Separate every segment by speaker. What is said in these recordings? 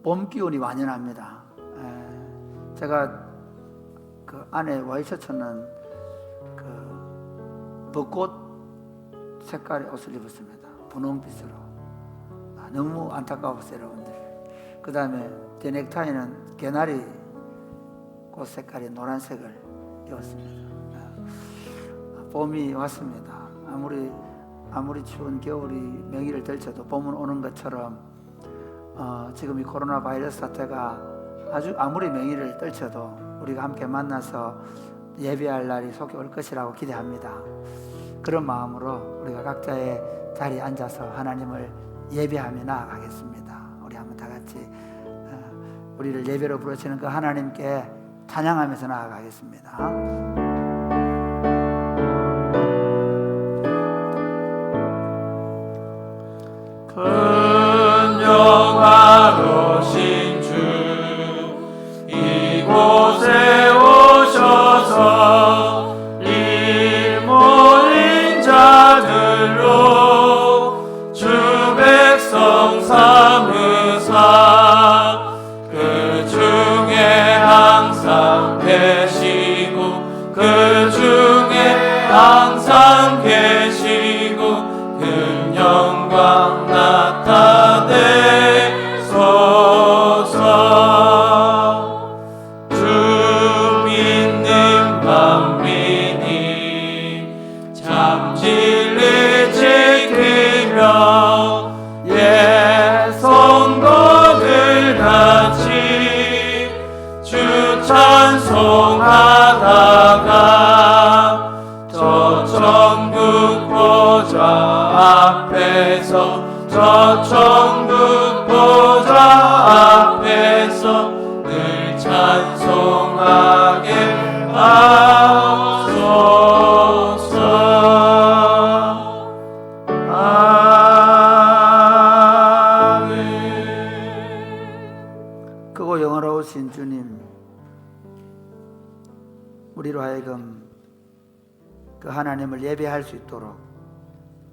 Speaker 1: 봄 기운이 완연합니다. 제가 그 안에 와이셔츠는 그 벚꽃 색깔의 옷을 입었습니다. 분홍빛으로. 너무 안타까웠어요, 여러분들. 그 다음에 제 넥타이는 개나리 꽃 색깔의 노란색을 입었습니다. 봄이 왔습니다. 아무리 추운 겨울이 명의를 들쳐도 봄은 오는 것처럼 지금 이 코로나 바이러스 사태가 아무리 명의를 떨쳐도 우리가 함께 만나서 예배할 날이 속히 올 것이라고 기대합니다. 그런 마음으로 우리가 각자의 자리에 앉아서 하나님을 예배하며 나아가겠습니다. 우리 한번 다 같이 우리를 예배로 부르시는 그 하나님께 찬양하면서 나아가겠습니다.
Speaker 2: 큰 영화로신 주 이곳에 오셔서 이 모인 자들로 주 백성 삼으사 그 중에 항상 계시고 그 중에 항상 계시고 큰 영광 나타내소서. 주 믿는 만민이 참 진리 지키며 예 성도들 같이 주 찬송하다가 저 천국 보좌 앞에서 저 천국 보좌 앞에서 늘 찬송하게 하소서. 아멘.
Speaker 1: 크고 영원하신 주님, 우리로 하여금 그 하나님을 예배할 수 있도록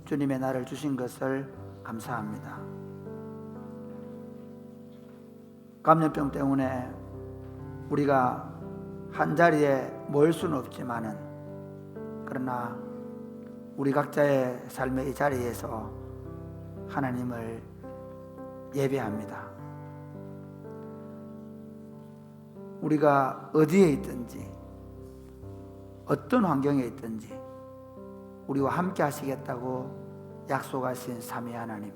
Speaker 1: 주님의 날을 주신 것을 감사합니다. 감염병 때문에 우리가 한 자리에 모일 수는 없지만은, 그러나 우리 각자의 삶의 이 자리에서 하나님을 예배합니다. 우리가 어디에 있든지 어떤 환경에 있든지 우리와 함께 하시겠다고 약속하신 삼위 하나님,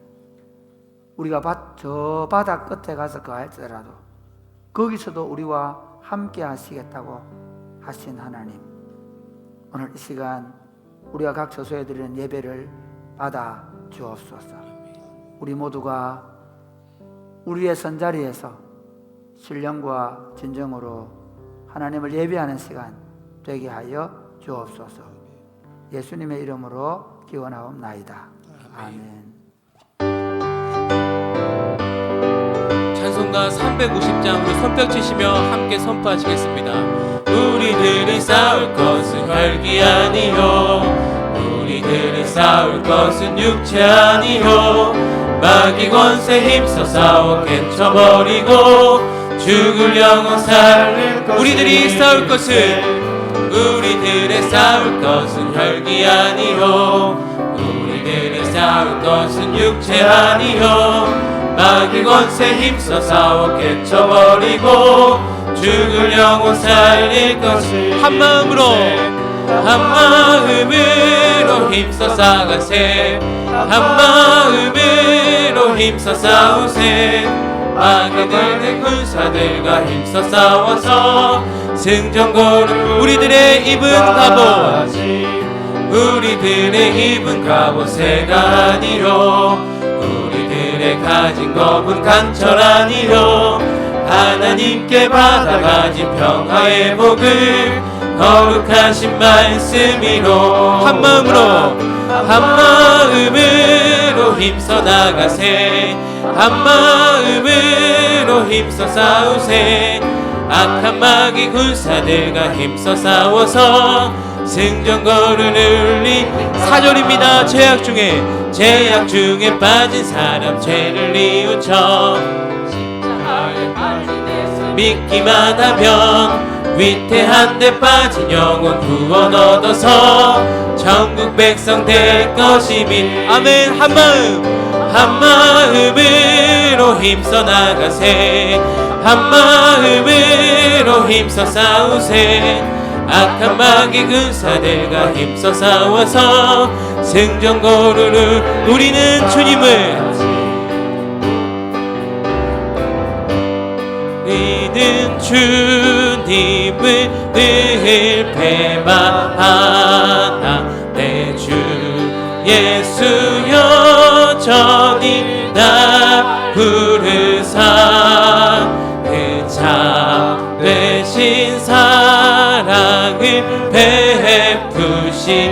Speaker 1: 우리가 저 바다 끝에 가서 거할지라도 거기서도 우리와 함께 하시겠다고 하신 하나님, 오늘 이 시간 우리가 각 처소에 드리는 예배를 받아 주옵소서. 우리 모두가 우리의 선자리에서 신령과 진정으로 하나님을 예배하는 시간 되게 하여 주옵소서. 예수님의 이름으로 기원하옵나이다. 아멘.
Speaker 2: 찬송가 350장으로 손뼉 치시며 함께 선포하시겠습니다. 우리들이 싸울 것은 혈기 아니요, 우리들이 싸울 것은 육체 아니요, 마귀 권세 힘써 싸워 깨쳐버리고 죽을 영혼 살릴 것은, 우리들이 싸울 것은, 우리들의 싸울 것은 혈기 아니요, 우리들의 싸울 것은 육체 아니요, 마귀 권세 힘써 싸워 깨쳐버리고 죽을 영혼 살릴 것을 한마음으로 힘써 싸가세, 한마음으로 힘써 싸우세. 마귀들의 군사들과 힘써 싸워서 승전고를 우리들의 입은 갑옷, 우리들의 입은 갑옷새가 아니요, 우리들의 가진 겁은 강철 아니요, 하나님께 받아가진 평화의 복을 거룩하신 말씀이로 한마음으로 힘써 나가세, 한마음으로 힘써 싸우세. 악한 마귀 군사들과 힘써 싸워서 승전거를 울리. 4절입니다. 죄악 중에 빠진 사람 죄를 뉘우쳐 십자가에 믿기만 하면 위태한 데 빠진 영혼 구원 얻어서 천국 백성 될 것이니 아멘. 한 마음으로 힘써 나가세. 한 마음으로 힘써 싸우세. 악한 마귀 군사들과 힘써 싸워서 승전 고르는 우리는 주님을 주님을 늘 배반하나 내 주 예수 여전히 나 부르사 그 참 되신 사랑을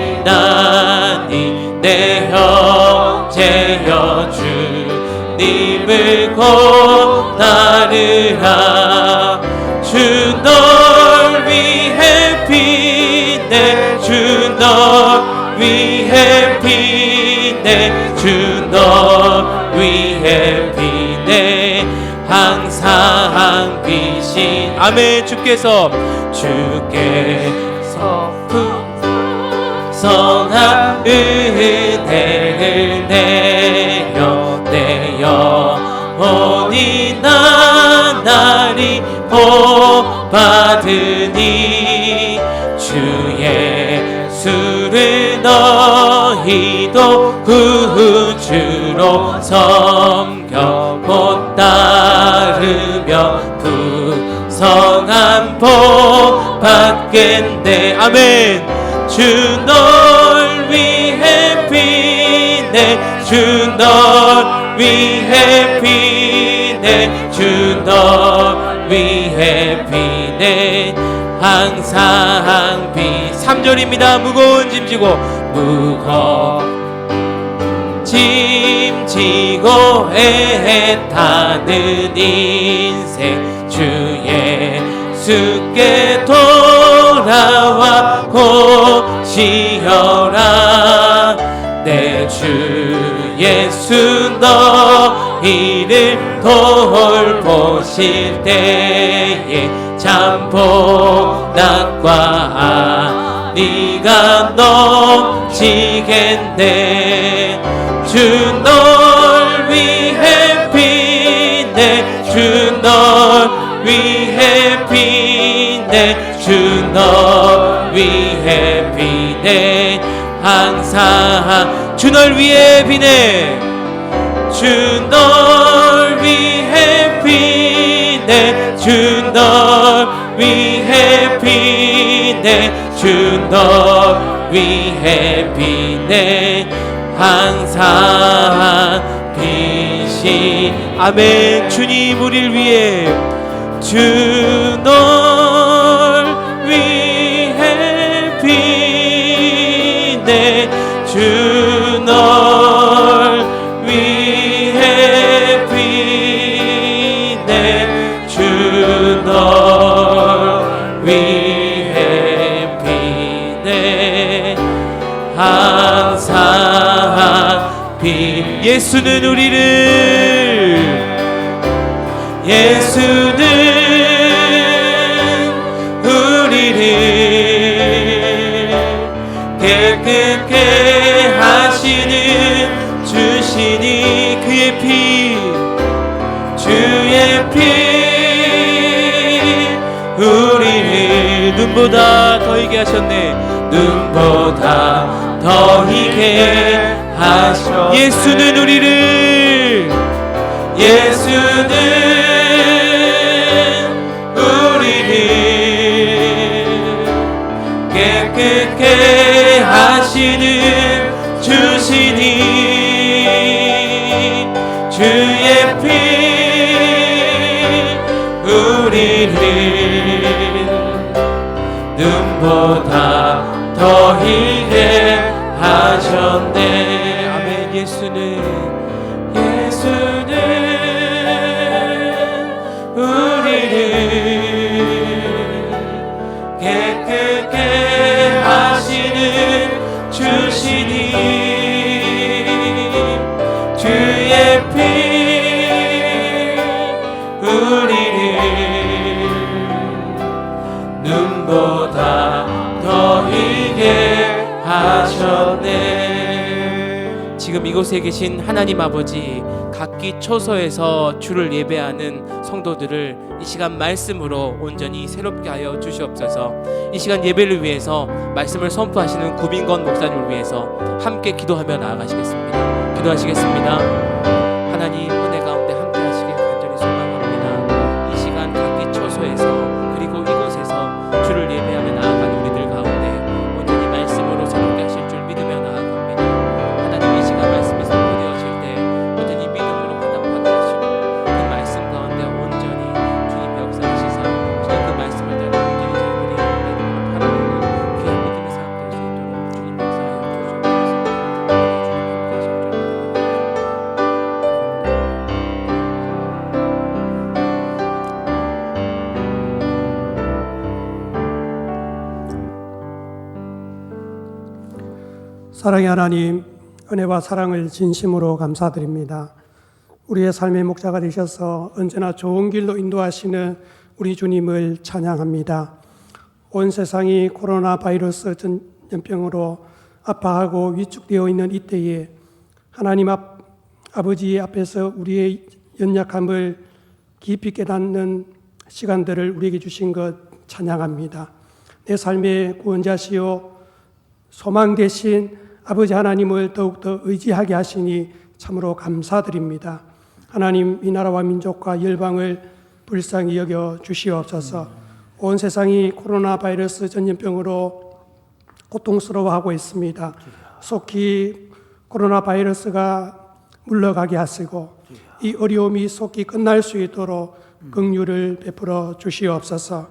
Speaker 2: 베푸시나니 내 형제여 주님을 곧 따르라. 주 널 위해 피네. 주 널 위해 피네. 주 널 위해 피네. 항상 비신 아멘. 주께서 풍성한 은혜를 내려 내 영혼이 나날이 복받으니 주 예수를 너희도 구주로 섬겨 곧 따르며 풍성한 복 받겠네. 아멘. 주 널 위해 피네. 주 널 위해 피네. 주 널 위해 피네. 항상 비 3절입니다. 무거운 짐 지고 짐 지고 애타는 인생 주 예수께 돌아와 곧 쉬어라. 내 주 예수 너희를 돌보실 때에 참 복락과 네가 넘치겠네. 주 널 위해 피네. 주 널 위해 피네. 주 널 위해 피네. 항상 주 널 위해 피네. 주 널 위해 피네. 주 널 위해 피네. 주 널 위해 피네. 항상 빛이 아멘. 주님 우리를 위해 주 널 위해 피네. 주 널 위해 피네. 주 널 위해 피네. 항상 예수는 우리를 깨끗게 하시는 주시니 그의 피 주의 피 우리를 눈보다 더 희게 하셨네. 눈보다 더 희게 하셔. 예수는 우리를 깨끗게 하시는 주시니 주의 피 우리를 눈보다 더 희게 하셨네. 아멘. 예수는 우리를 깨끗게 하시는 주시니 주의 피 우리를 지금 이곳에 계신 하나님 아버지, 각기 처소에서 주를 예배하는 성도들을 이 시간 말씀으로 온전히 새롭게 하여 주시옵소서. 이 시간 예배를 위해서 말씀을 선포하시는 구빈건 목사님을 위해서 함께 기도하며 나아가시겠습니다. 기도하시겠습니다. 하나님 은혜 가운데 함께 하시길 간절히 소망합니다. 이 시간 각기 처소에서 그리고 이곳에서 주를 예배하며 나아가는 우리들 가운데 온전히 말씀으로 새롭게 하실 줄 믿으며 나아갑니다. 하나님 이 시간 말씀이 선포되어질 때 온전히 믿음으로 화답하게 하시고 그 말씀 가운데 온전히 주님의 역사하시사 주님 그 말씀을 따라 온전히 저희들이 믿음으로 바라보는 귀한 믿음의 사람 될 수 있도록 주님 역사하여 주시옵소서.
Speaker 3: 사랑의 하나님, 은혜와 사랑을 진심으로 감사드립니다. 우리의 삶의 목자가 되셔서 언제나 좋은 길로 인도하시는 우리 주님을 찬양합니다. 온 세상이 코로나 바이러스 전염병으로 아파하고 위축되어 있는 이때에 하나님 아버지 앞에서 우리의 연약함을 깊이 깨닫는 시간들을 우리에게 주신 것 찬양합니다. 내 삶의 구원자시요 소망 되신 아버지 하나님을 더욱더 의지하게 하시니 참으로 감사드립니다. 하나님, 이 나라와 민족과 열방을 불쌍히 여겨 주시옵소서. 온 세상이 코로나 바이러스 전염병으로 고통스러워하고 있습니다. 속히 코로나 바이러스가 물러가게 하시고 이 어려움이 속히 끝날 수 있도록 긍휼을 베풀어 주시옵소서.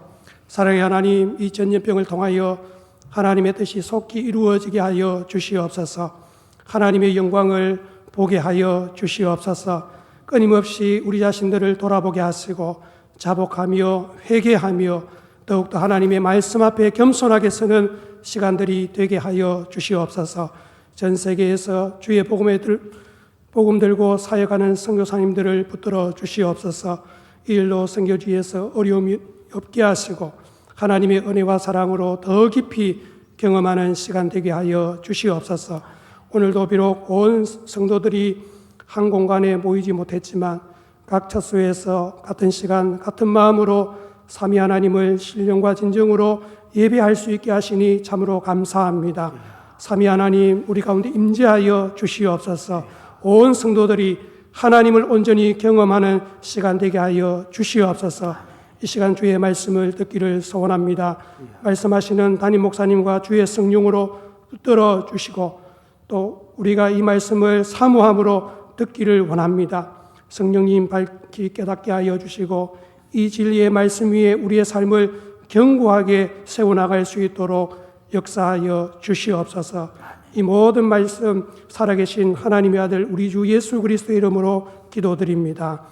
Speaker 3: 사랑의 하나님, 이 전염병을 통하여 하나님의 뜻이 속히 이루어지게 하여 주시옵소서. 하나님의 영광을 보게 하여 주시옵소서. 끊임없이 우리 자신들을 돌아보게 하시고 자복하며 회개하며 더욱더 하나님의 말씀 앞에 겸손하게 서는 시간들이 되게 하여 주시옵소서. 전 세계에서 주의 복음 들고 사역하는 선교사님들을 붙들어 주시옵소서. 이 일로 선교지에서 어려움이 없게 하시고 하나님의 은혜와 사랑으로 더 깊이 경험하는 시간 되게 하여 주시옵소서. 오늘도 비록 온 성도들이 한 공간에 모이지 못했지만 각 처소에서 같은 시간 같은 마음으로 삼위 하나님을 신령과 진정으로 예배할 수 있게 하시니 참으로 감사합니다. 삼위 하나님, 우리 가운데 임재하여 주시옵소서. 온 성도들이 하나님을 온전히 경험하는 시간 되게 하여 주시옵소서. 이 시간 주의 말씀을 듣기를 소원합니다. 말씀하시는 담임 목사님과 주의 성령으로 붙들어 주시고 또 우리가 이 말씀을 사모함으로 듣기를 원합니다. 성령님 밝히 깨닫게 하여 주시고 이 진리의 말씀 위에 우리의 삶을 견고하게 세워나갈 수 있도록 역사하여 주시옵소서. 이 모든 말씀 살아계신 하나님의 아들 우리 주 예수 그리스도의 이름으로 기도드립니다.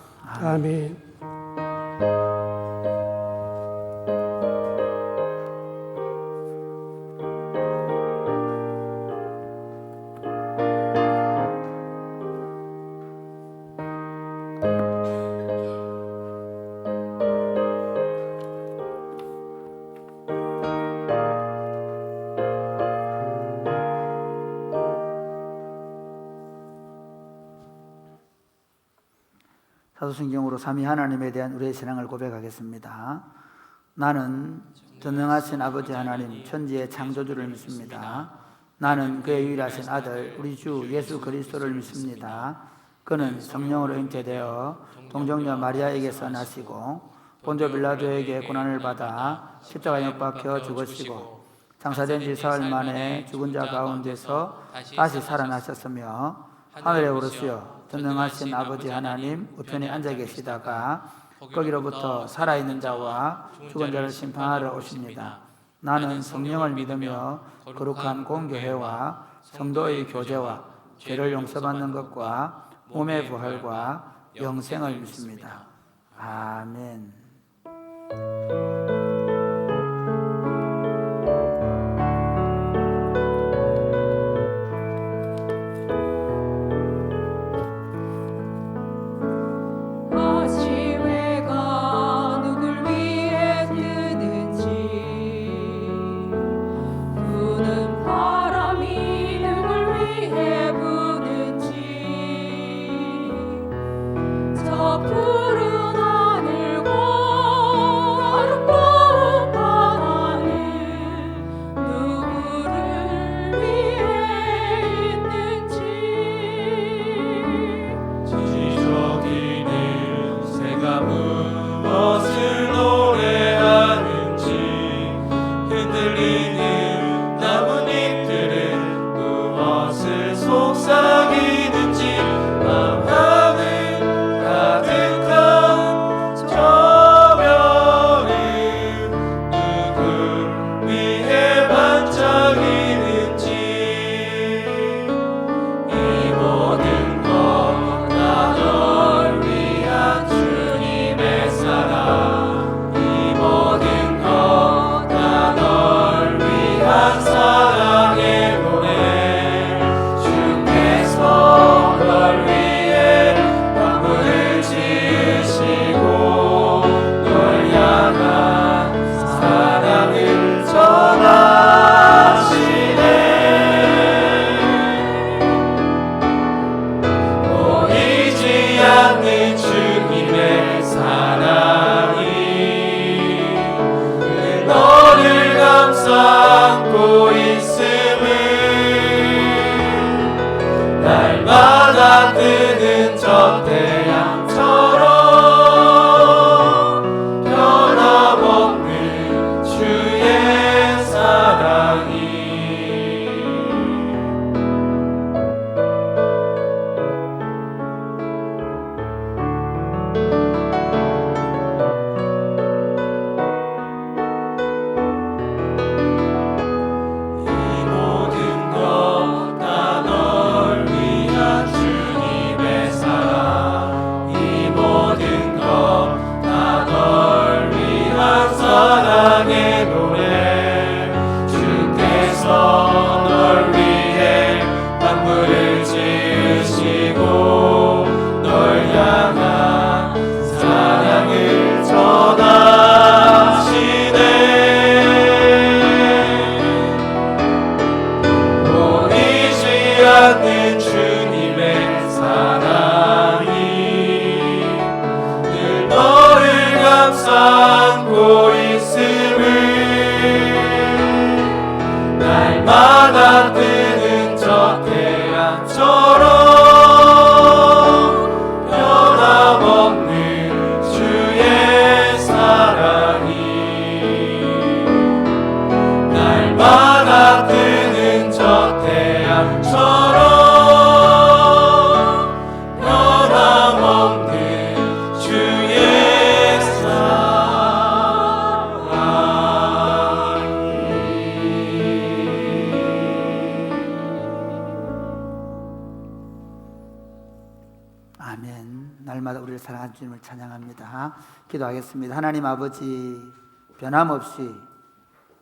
Speaker 3: 아멘.
Speaker 1: 사도신경으로 삼위 하나님에 대한 우리의 신앙을 고백하겠습니다. 나는 전능하신 아버지 하나님 천지의 창조주를 믿습니다. 나는 그의 유일하신 아들 우리 주 예수 그리스도를 믿습니다. 그는 성령으로 잉태되어 동정녀 마리아에게서 나시고 본조 빌라도에게 고난을 받아 십자가에 못 박혀 죽으시고 장사된 지 사흘 만에 죽은 자 가운데서 다시 살아나셨으며 하늘에 오르시어 전능하신 아버지 하나님 우편에 앉아 계시다가 거기로부터 살아있는 자와 죽은 자를 심판하러 오십니다. 나는 성령을 믿으며 거룩한 공교회와 성도의 교제와 죄를 용서받는 것과 몸의 부활과 영생을 믿습니다. 아멘.
Speaker 4: 부는 바람이 누굴 위해 부는지 삼고 있음을 날마다 뜨는 저 태양처럼 변함없는 주의 사랑이 날마다 뜨는 저 태양처럼 변함없는 주의
Speaker 1: 아멘. 날마다 우리를 사랑하는 주님을 찬양합니다. 기도하겠습니다. 하나님 아버지, 변함없이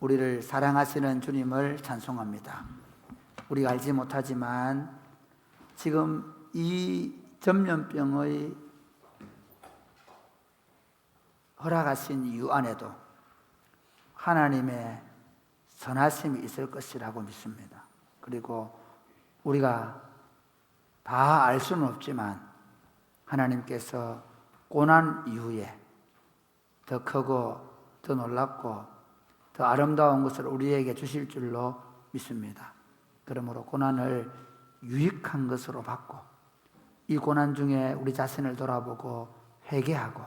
Speaker 1: 우리를 사랑하시는 주님을 찬송합니다. 우리가 알지 못하지만 지금 이 전염병의 허락하신 이유 안에도 하나님의 선하심이 있을 것이라고 믿습니다. 그리고 우리가 다 알 수는 없지만 하나님께서 고난 이후에 더 크고 더 놀랍고 더 아름다운 것을 우리에게 주실 줄로 믿습니다. 그러므로 고난을 유익한 것으로 받고 이 고난 중에 우리 자신을 돌아보고 회개하고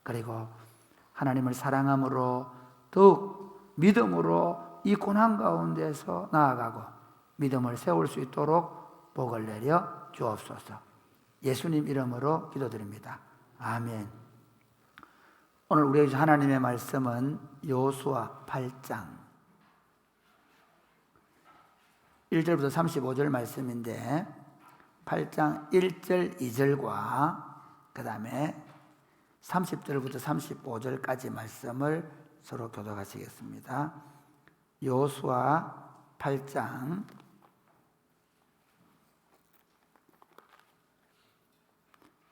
Speaker 1: 그리고 하나님을 사랑함으로 더욱 믿음으로 이 고난 가운데서 나아가고 믿음을 세울 수 있도록 복을 내려 주옵소서. 예수님 이름으로 기도드립니다. 아멘. 오늘 우리에게 하나님의 말씀은 여호수아 8장 1절부터 35절 말씀인데 8장 1절 2절과 그 다음에 30절부터 35절까지 말씀을 서로 교독하시겠습니다. 여호수아 8장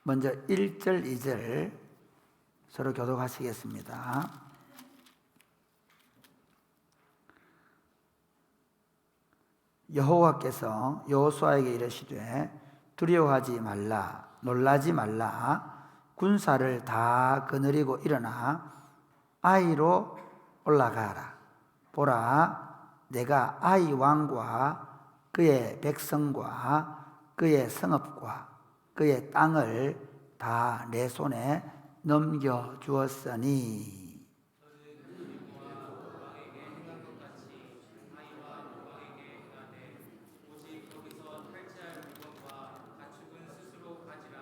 Speaker 1: 먼저 1절 2절 서로 교독하시겠습니다. 여호와께서 여호수아에게 이르시되 두려워하지 말라 놀라지 말라 군사를 다 거느리고 일어나 아이로 올라가라. 보라 내가 아이 왕과 그의 백성과 그의 성읍과 그의 땅을 다 내 손에 넘겨주었으니
Speaker 2: 오직 거기서 탈취할 물건과 가축은 스스로 가지라.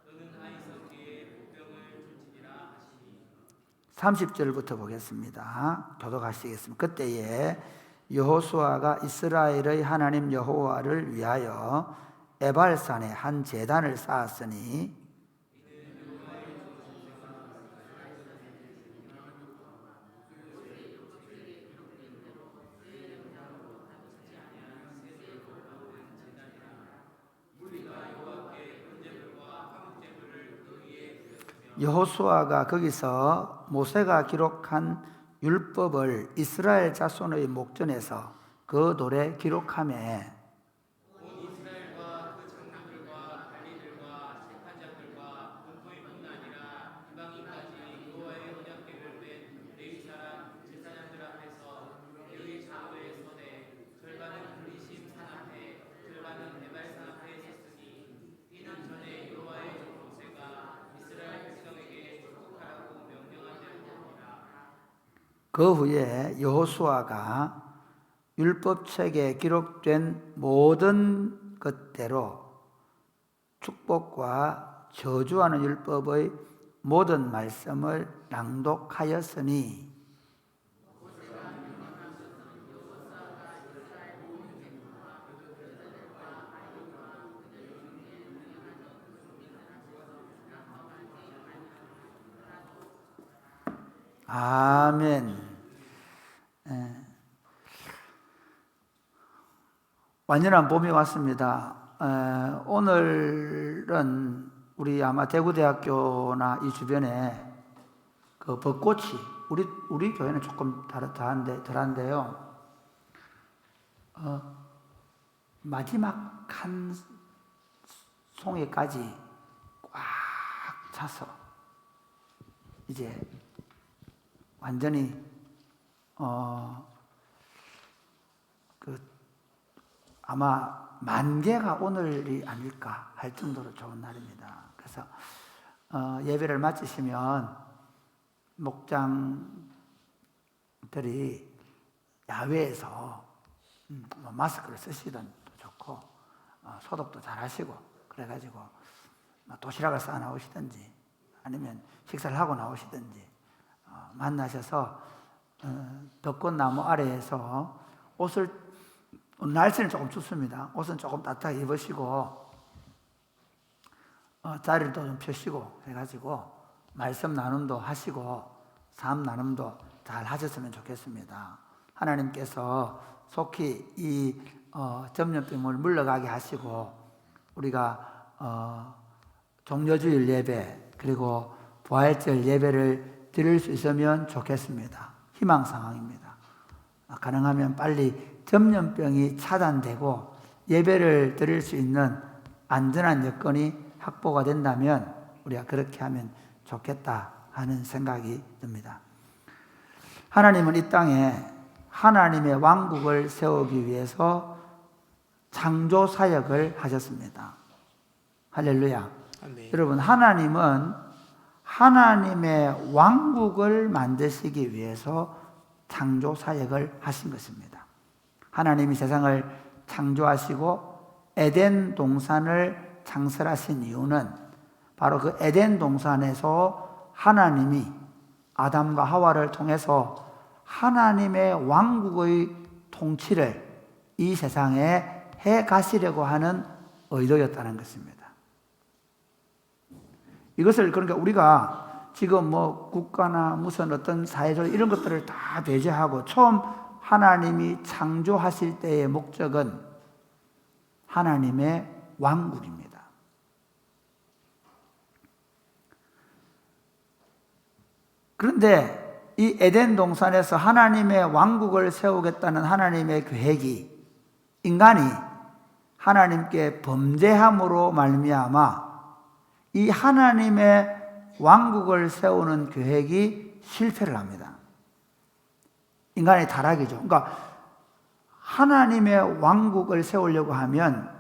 Speaker 2: 너는 아이 성기에 복병을 줄지니라 하시니.
Speaker 1: 30절부터 보겠습니다. 교독하시겠습니다. 그때에 여호수아가 이스라엘의 하나님 여호와를 위하여 에발산에 한 제단을 쌓았으니 여호수아가 거기서 모세가 기록한 율법을 이스라엘 자손의 목전에서 그 돌에 기록하며
Speaker 2: 온 이스라엘과 그 장로들과 관리들과 재판장들과 본토인뿐 아니라 이방인까지 여호와의 언약궤를 뺀 레위 사람 제사장들 앞에서 레위 장로의 손에 절반은 불리심 산 앞에 절반은 에발산 앞에 섰으니 이는 전에 여호와의 종 모세가 이스라엘 백성에게 축복하라고 명령한 대로니라.
Speaker 1: 그 후에 여호수아가 율법책에 기록된 모든 것대로 축복과 저주하는 율법의 모든 말씀을 낭독하였으니 아멘. 완전한 봄이 왔습니다. 오늘은 우리 아마 대구대학교나 이 주변에 그 벚꽃이 우리 교회는 조금 덜한데요. 마지막 한 송이까지 꽉 차서 이제 완전히 아마 만개가 오늘이 아닐까 할 정도로 좋은 날입니다. 그래서 예배를 마치시면 목장들이 야외에서 마스크를 쓰시든 좋고 소독도 잘 하시고 그래가지고 도시락을 싸 나오시든지 아니면 식사를 하고 나오시든지 만나셔서 벚꽃나무 아래에서 옷을, 날씨는 조금 춥습니다. 옷은 조금 따뜻하게 입으시고 자리를 좀 펴시고 해가지고 말씀 나눔도 하시고 삶 나눔도 잘 하셨으면 좋겠습니다. 하나님께서 속히 이 전염병을 물러가게 하시고 우리가 종려주일 예배 그리고 부활절 예배를 드릴 수 있으면 좋겠습니다. 희망 상황입니다. 가능하면 빨리 전염병이 차단되고 예배를 드릴 수 있는 안전한 여건이 확보가 된다면 우리가 그렇게 하면 좋겠다 하는 생각이 듭니다. 하나님은 이 땅에 하나님의 왕국을 세우기 위해서 창조 사역을 하셨습니다. 할렐루야.
Speaker 2: 아멘.
Speaker 1: 여러분, 하나님은 하나님의 왕국을 만드시기 위해서 창조 사역을 하신 것입니다. 하나님이 세상을 창조하시고 에덴 동산을 창설하신 이유는 바로 그 에덴 동산에서 하나님이 아담과 하와를 통해서 하나님의 왕국의 통치를 이 세상에 해 가시려고 하는 의도였다는 것입니다. 이것을 그러니까 우리가 지금 뭐 국가나 무슨 어떤 사회적 이런 것들을 다 배제하고 처음 하나님이 창조하실 때의 목적은 하나님의 왕국입니다. 그런데 이 에덴 동산에서 하나님의 왕국을 세우겠다는 하나님의 계획이 인간이 하나님께 범죄함으로 말미암아 이 하나님의 왕국을 세우는 계획이 실패를 합니다. 인간의 타락이죠. 그러니까 하나님의 왕국을 세우려고 하면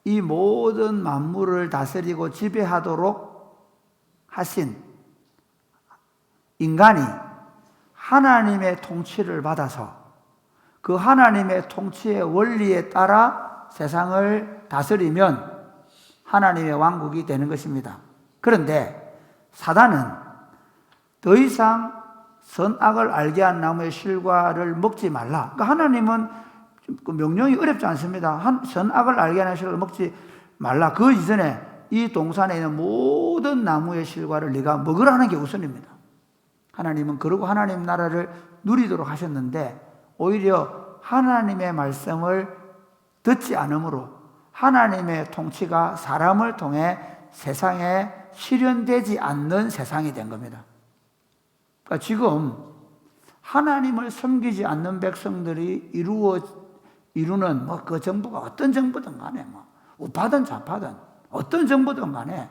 Speaker 1: 이 모든 만물을 다스리고 지배하도록 하신 인간이 하나님의 통치를 받아서 그 하나님의 통치의 원리에 따라 세상을 다스리면 하나님의 왕국이 되는 것입니다. 그런데 사단은 더 이상 선악을 알게 한 나무의 실과를 먹지 말라. 그러니까 하나님은 그 명령이 어렵지 않습니다. 선악을 알게 하는 실과를 먹지 말라. 그 이전에 이 동산에 있는 모든 나무의 실과를 네가 먹으라는 게 우선입니다. 하나님은 그러고 하나님 나라를 누리도록 하셨는데 오히려 하나님의 말씀을 듣지 않으므로 하나님의 통치가 사람을 통해 세상에 실현되지 않는 세상이 된 겁니다. 그러니까 지금 하나님을 섬기지 않는 백성들이 이루는 뭐 그 정부가 어떤 정부든 간에 뭐 우파든 좌파든 어떤 정부든 간에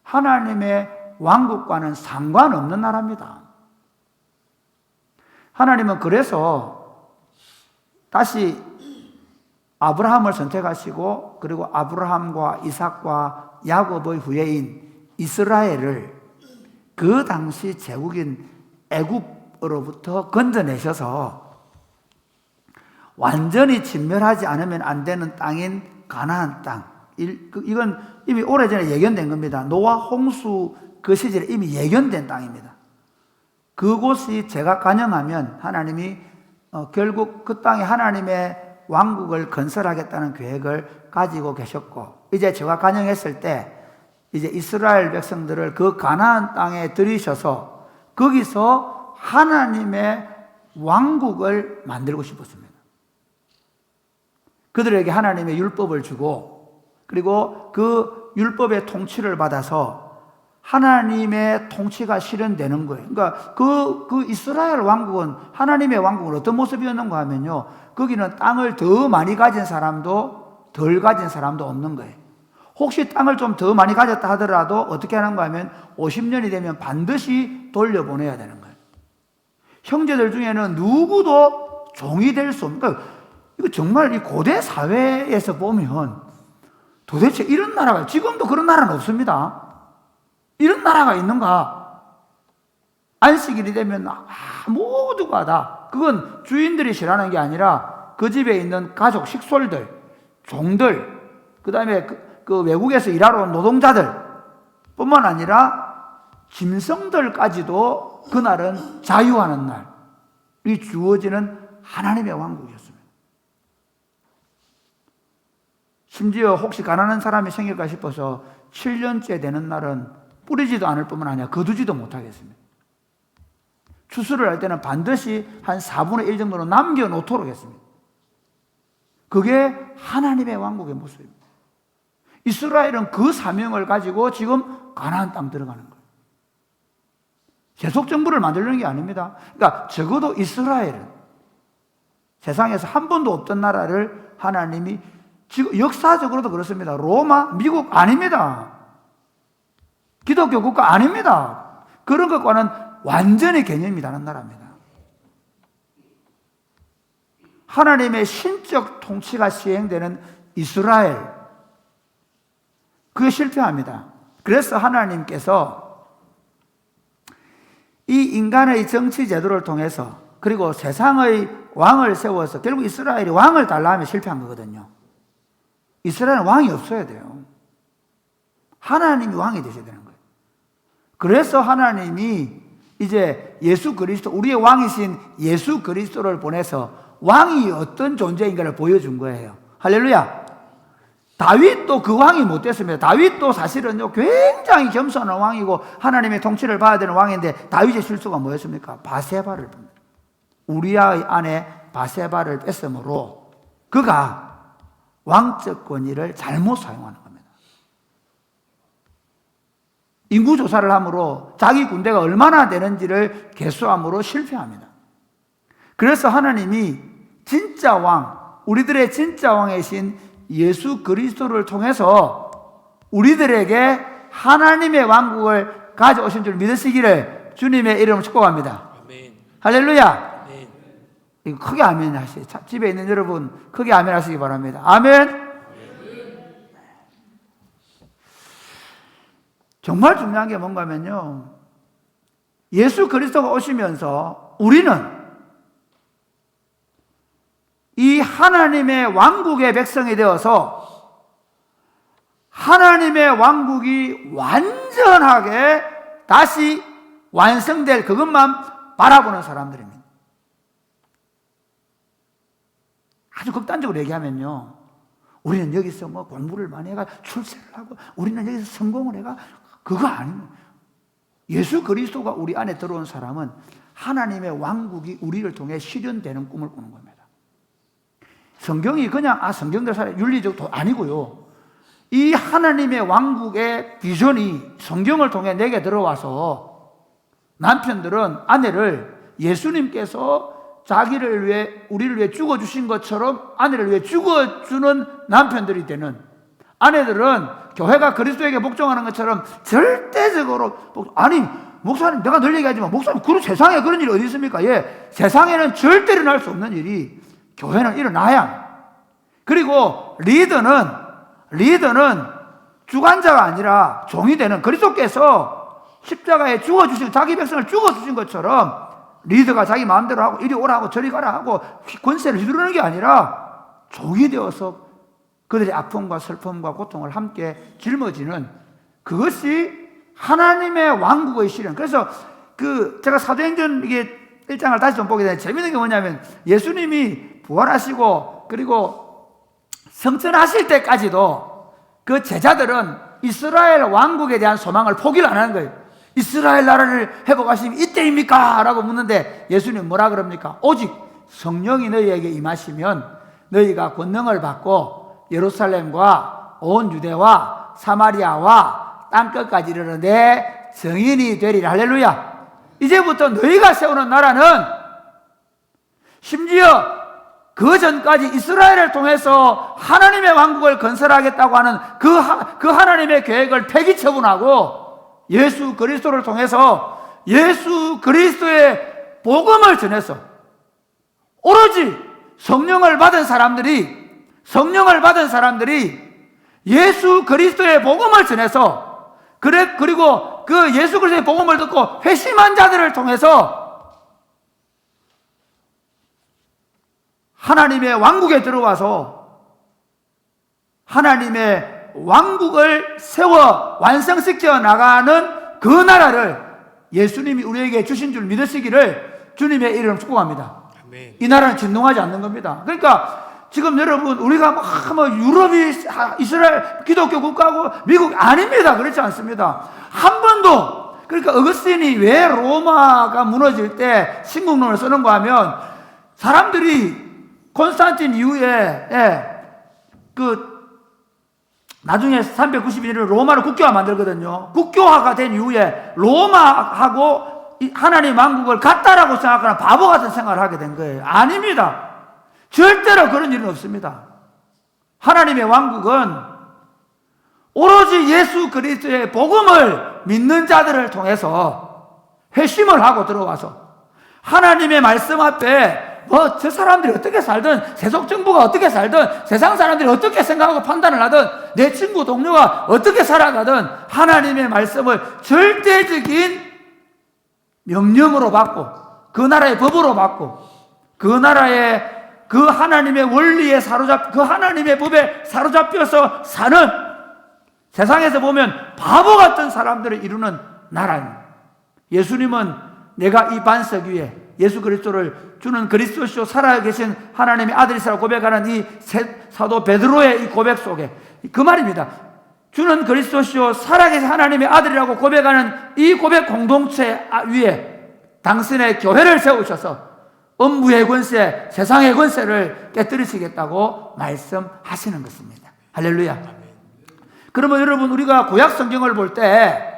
Speaker 1: 하나님의 왕국과는 상관없는 나라입니다. 하나님은 그래서 다시 아브라함을 선택하시고 그리고 아브라함과 이삭과 야곱의 후예인 이스라엘을 그 당시 제국인 애굽으로부터 건져내셔서 완전히 진멸하지 않으면 안 되는 땅인 가나안 땅, 이건 이미 오래전에 예견된 겁니다. 노아 홍수 그 시절에 이미 예견된 땅입니다. 그곳이 제가 간영하면 하나님이 결국 그 땅에 하나님의 왕국을 건설하겠다는 계획을 가지고 계셨고 이제 제가 간영했을 때 이제 이스라엘 백성들을 그 가나안 땅에 들이셔서 거기서 하나님의 왕국을 만들고 싶었습니다. 그들에게 하나님의 율법을 주고 그리고 그 율법의 통치를 받아서 하나님의 통치가 실현되는 거예요. 그러니까 그 이스라엘 왕국은 하나님의 왕국은 어떤 모습이었는가 하면요. 거기는 땅을 더 많이 가진 사람도 덜 가진 사람도 없는 거예요. 혹시 땅을 좀 더 많이 가졌다 하더라도 어떻게 하는가 하면 50년이 되면 반드시 돌려보내야 되는 거예요. 형제들 중에는 누구도 종이 될 수 없는, 그러니까 이거 정말 이 고대 사회에서 보면 도대체 이런 나라가, 지금도 그런 나라는 없습니다. 이런 나라가 있는가? 안식일이 되면 모두가 다, 그건 주인들이 싫어하는 게 아니라 그 집에 있는 가족, 식솔들, 종들, 그 다음에 그 외국에서 일하러 온 노동자들 뿐만 아니라 짐승들까지도 그날은 자유하는 날이 주어지는 하나님의 왕국이었습니다. 심지어 혹시 가난한 사람이 생길까 싶어서 7년째 되는 날은 뿌리지도 않을 뿐만 아니라 거두지도 못하겠습니다. 추수를 할 때는 반드시 한 4분의 1 정도는 남겨놓도록 했습니다. 그게 하나님의 왕국의 모습입니다. 이스라엘은 그 사명을 가지고 지금 가나안 땅 들어가는 거예요. 세속 정부를 만들려는 게 아닙니다. 그러니까 적어도 이스라엘은 세상에서 한 번도 없던 나라를 하나님이, 지금 역사적으로도 그렇습니다. 로마, 미국 아닙니다. 기독교 국가 아닙니다. 그런 것과는 완전히 개념이 다른 나라입니다. 하나님의 신적 통치가 시행되는 이스라엘, 그게 실패합니다. 그래서 하나님께서 이 인간의 정치 제도를 통해서, 그리고 세상의 왕을 세워서, 결국 이스라엘이 왕을 달라 하면 실패한 거거든요. 이스라엘은 왕이 없어야 돼요. 하나님이 왕이 되셔야 되는 거예요. 그래서 하나님이 이제 예수 그리스도, 우리의 왕이신 예수 그리스도를 보내서 왕이 어떤 존재인가를 보여준 거예요. 할렐루야. 다윗도 그 왕이 못 됐습니다. 다윗도 사실은요, 굉장히 겸손한 왕이고 하나님의 통치를 받아야 되는 왕인데, 다윗의 실수가 뭐였습니까? 바세바를 봅니다. 우리아의 아내 바세바를 뺐으므로 그가 왕적 권위를 잘못 사용하는 겁니다. 인구조사를 함으로 자기 군대가 얼마나 되는지를 계수함으로 실패합니다. 그래서 하나님이 진짜 왕, 우리들의 진짜 왕이신 예수 그리스도를 통해서 우리들에게 하나님의 왕국을 가져오신 줄 믿으시기를 주님의 이름으로 축복합니다.
Speaker 2: 아멘.
Speaker 1: 할렐루야.
Speaker 2: 아멘.
Speaker 1: 이거 크게 아멘 하시죠. 집에 있는 여러분 크게 아멘 하시기 바랍니다. 아멘. 정말 중요한 게 뭔가 하면요, 예수 그리스도가 오시면서 우리는 이 하나님의 왕국의 백성이 되어서 하나님의 왕국이 완전하게 다시 완성될 그것만 바라보는 사람들입니다. 아주 극단적으로 얘기하면요, 우리는 여기서 뭐 공부를 많이 해가 출세를 하고, 우리는 여기서 성공을 해가, 그거 아닙니다. 예수 그리스도가 우리 안에 들어온 사람은 하나님의 왕국이 우리를 통해 실현되는 꿈을 꾸는 겁니다. 성경이 그냥 성경대로 살아 윤리적도 아니고요, 이 하나님의 왕국의 비전이 성경을 통해 내게 들어와서 남편들은 아내를 예수님께서 자기를 위해, 우리를 위해 죽어주신 것처럼 아내를 위해 죽어주는 남편들이 되는, 아내들은 교회가 그리스도에게 복종하는 것처럼 절대적으로, 아니 목사님, 내가 늘 얘기하지만 목사님, 세상에 그런 일이 어디 있습니까? 예, 세상에는 절대 일어날 수 없는 일이 교회는 일어나야. 그리고 리더는 주관자가 아니라 종이 되는, 그리스도께서 십자가에 죽어주신, 자기 백성을 죽어주신 것처럼 리더가 자기 마음대로 하고 이리 오라 하고 저리 가라 하고 권세를 휘두르는 게 아니라 종이 되어서 그들의 아픔과 슬픔과 고통을 함께 짊어지는, 그것이 하나님의 왕국의 실현. 그래서 제가 사도행전 이게 1장을 다시 좀 보게 되는데 재밌는 게 뭐냐면, 예수님이 부활하시고 그리고 성천하실 때까지도 그 제자들은 이스라엘 왕국에 대한 소망을 포기를 안 하는 거예요. 이스라엘 나라를 회복하시면 이때입니까? 라고 묻는데 예수님 뭐라 그럽니까? 오직 성령이 너희에게 임하시면 너희가 권능을 받고 예루살렘과 온 유대와 사마리아와 땅끝까지 이르러 내 증인이 되리라. 할렐루야. 이제부터 너희가 세우는 나라는, 심지어 그 전까지 이스라엘을 통해서 하나님의 왕국을 건설하겠다고 하는 그 하나님의 계획을 폐기처분하고 예수 그리스도를 통해서 예수 그리스도의 복음을 전해서 오로지 성령을 받은 사람들이 예수 그리스도의 복음을 전해서 그리고 그 예수 그리스도의 복음을 듣고 회심한 자들을 통해서 하나님의 왕국에 들어와서 하나님의 왕국을 세워 완성시켜 나가는 그 나라를 예수님이 우리에게 주신 줄 믿으시기를 주님의 이름으로 축복합니다.
Speaker 2: 아멘.
Speaker 1: 이 나라는 진동하지 않는 겁니다. 그러니까 지금 여러분 우리가 뭐 유럽이 이스라엘 기독교 국가고 미국 아닙니다. 그렇지 않습니다. 한 번도. 그러니까 어거스틴이 왜 로마가 무너질 때 신국론을 쓰는가 하면 사람들이 콘스탄틴 이후에 나중에 391년에 로마를 국교화 만들거든요. 국교화가 된 이후에 로마하고 하나님 왕국을 같다라고 생각하는 바보 같은 생각을 하게 된 거예요. 아닙니다. 절대로 그런 일은 없습니다. 하나님의 왕국은 오로지 예수 그리스도의 복음을 믿는 자들을 통해서 회심을 하고 들어와서 하나님의 말씀 앞에 저 사람들이 어떻게 살든 세속 정부가 어떻게 살든 세상 사람들이 어떻게 생각하고 판단을 하든 내 친구 동료가 어떻게 살아가든 하나님의 말씀을 절대적인 명령으로 받고 그 나라의 법으로 받고 그 나라의 그 하나님의 원리에 그 하나님의 법에 사로잡혀서 사는 세상에서 보면 바보 같은 사람들을 이루는 나라입니다. 예수님은 내가 이 반석 위에 예수 그리스도를 주는 그리스도시요 살아계신 하나님의 아들이시라고 고백하는 이 사도 베드로의 이 고백 속에 그 말입니다. 주는 그리스도시요 살아계신 하나님의 아들이라고 고백하는 이 고백 공동체 위에 당신의 교회를 세우셔서 음부의 권세, 세상의 권세를 깨뜨리시겠다고 말씀하시는 것입니다. 할렐루야. 그러면 여러분 우리가 구약 성경을 볼 때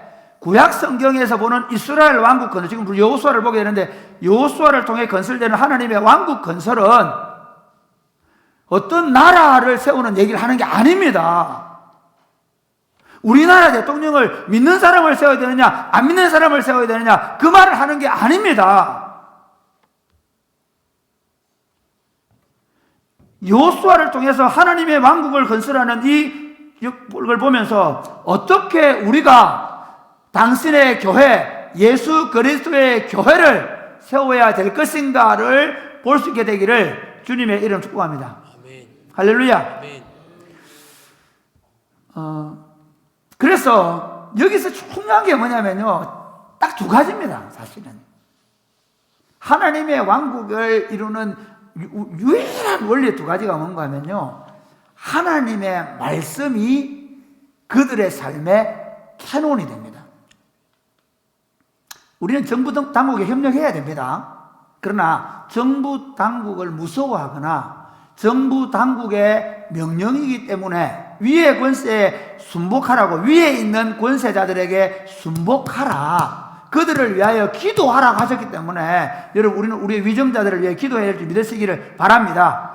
Speaker 1: 구약 성경에서 보는 이스라엘 왕국 건설, 지금 우리 여호수아를 보게 되는데 여호수아를 통해 건설되는 하나님의 왕국 건설은 어떤 나라를 세우는 얘기를 하는 게 아닙니다. 우리나라 대통령을 믿는 사람을 세워야 되느냐 안 믿는 사람을 세워야 되느냐 그 말을 하는 게 아닙니다. 여호수아를 통해서 하나님의 왕국을 건설하는 이걸 보면서 어떻게 우리가 당신의 교회, 예수 그리스도의 교회를 세워야 될 것인가를 볼 수 있게 되기를 주님의 이름 축복합니다.
Speaker 2: 아멘.
Speaker 1: 할렐루야.
Speaker 2: 아멘.
Speaker 1: 그래서 여기서 중요한 게 뭐냐면요, 딱 두 가지입니다. 사실은 하나님의 왕국을 이루는 유일한 원리 두 가지가 뭔가 하면요, 하나님의 말씀이 그들의 삶의 캐논이 됩니다. 우리는 정부 당국에 협력해야 됩니다. 그러나 정부 당국을 무서워하거나 정부 당국의 명령이기 때문에 위의 권세에 순복하라고, 위에 있는 권세자들에게 순복하라, 그들을 위하여 기도하라고 하셨기 때문에 여러분 우리는 우리의 위정자들을 위해 기도해야 할 줄 믿으시기를 바랍니다.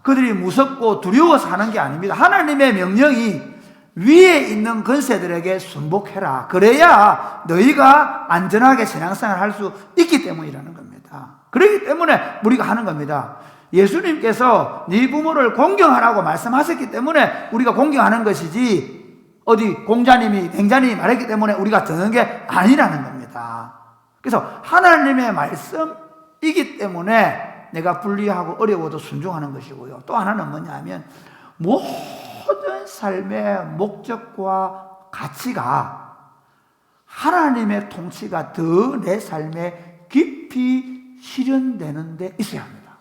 Speaker 1: 그들이 무섭고 두려워서 하는 게 아닙니다. 하나님의 명령이 위에 있는 권세들에게 순복해라. 그래야 너희가 안전하게 신앙생활을 할 수 있기 때문이라는 겁니다. 그렇기 때문에 우리가 하는 겁니다. 예수님께서 네 부모를 공경하라고 말씀하셨기 때문에 우리가 공경하는 것이지, 어디 공자님이 맹자님이 말했기 때문에 우리가 듣는 게 아니라는 겁니다. 그래서 하나님의 말씀이기 때문에 내가 불리하고 어려워도 순종하는 것이고요. 또 하나는 뭐냐 하면 모든 삶의 목적과 가치가 하나님의 통치가 더 내 삶에 깊이 실현되는 데 있어야 합니다.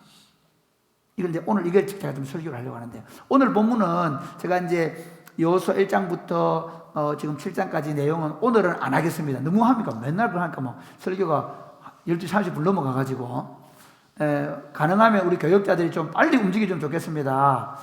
Speaker 1: 이걸 이제 오늘 이걸 제가 좀 설교를 하려고 하는데요. 오늘 본문은 제가 이제 여호수아 1장부터 지금 7장까지 내용은 오늘은 안 하겠습니다. 너무 합니까? 맨날 그거 하니까 뭐 설교가 12시 30분 넘어가가지고 가능하면 우리 교역자들이 좀 빨리 움직이면 좋겠습니다.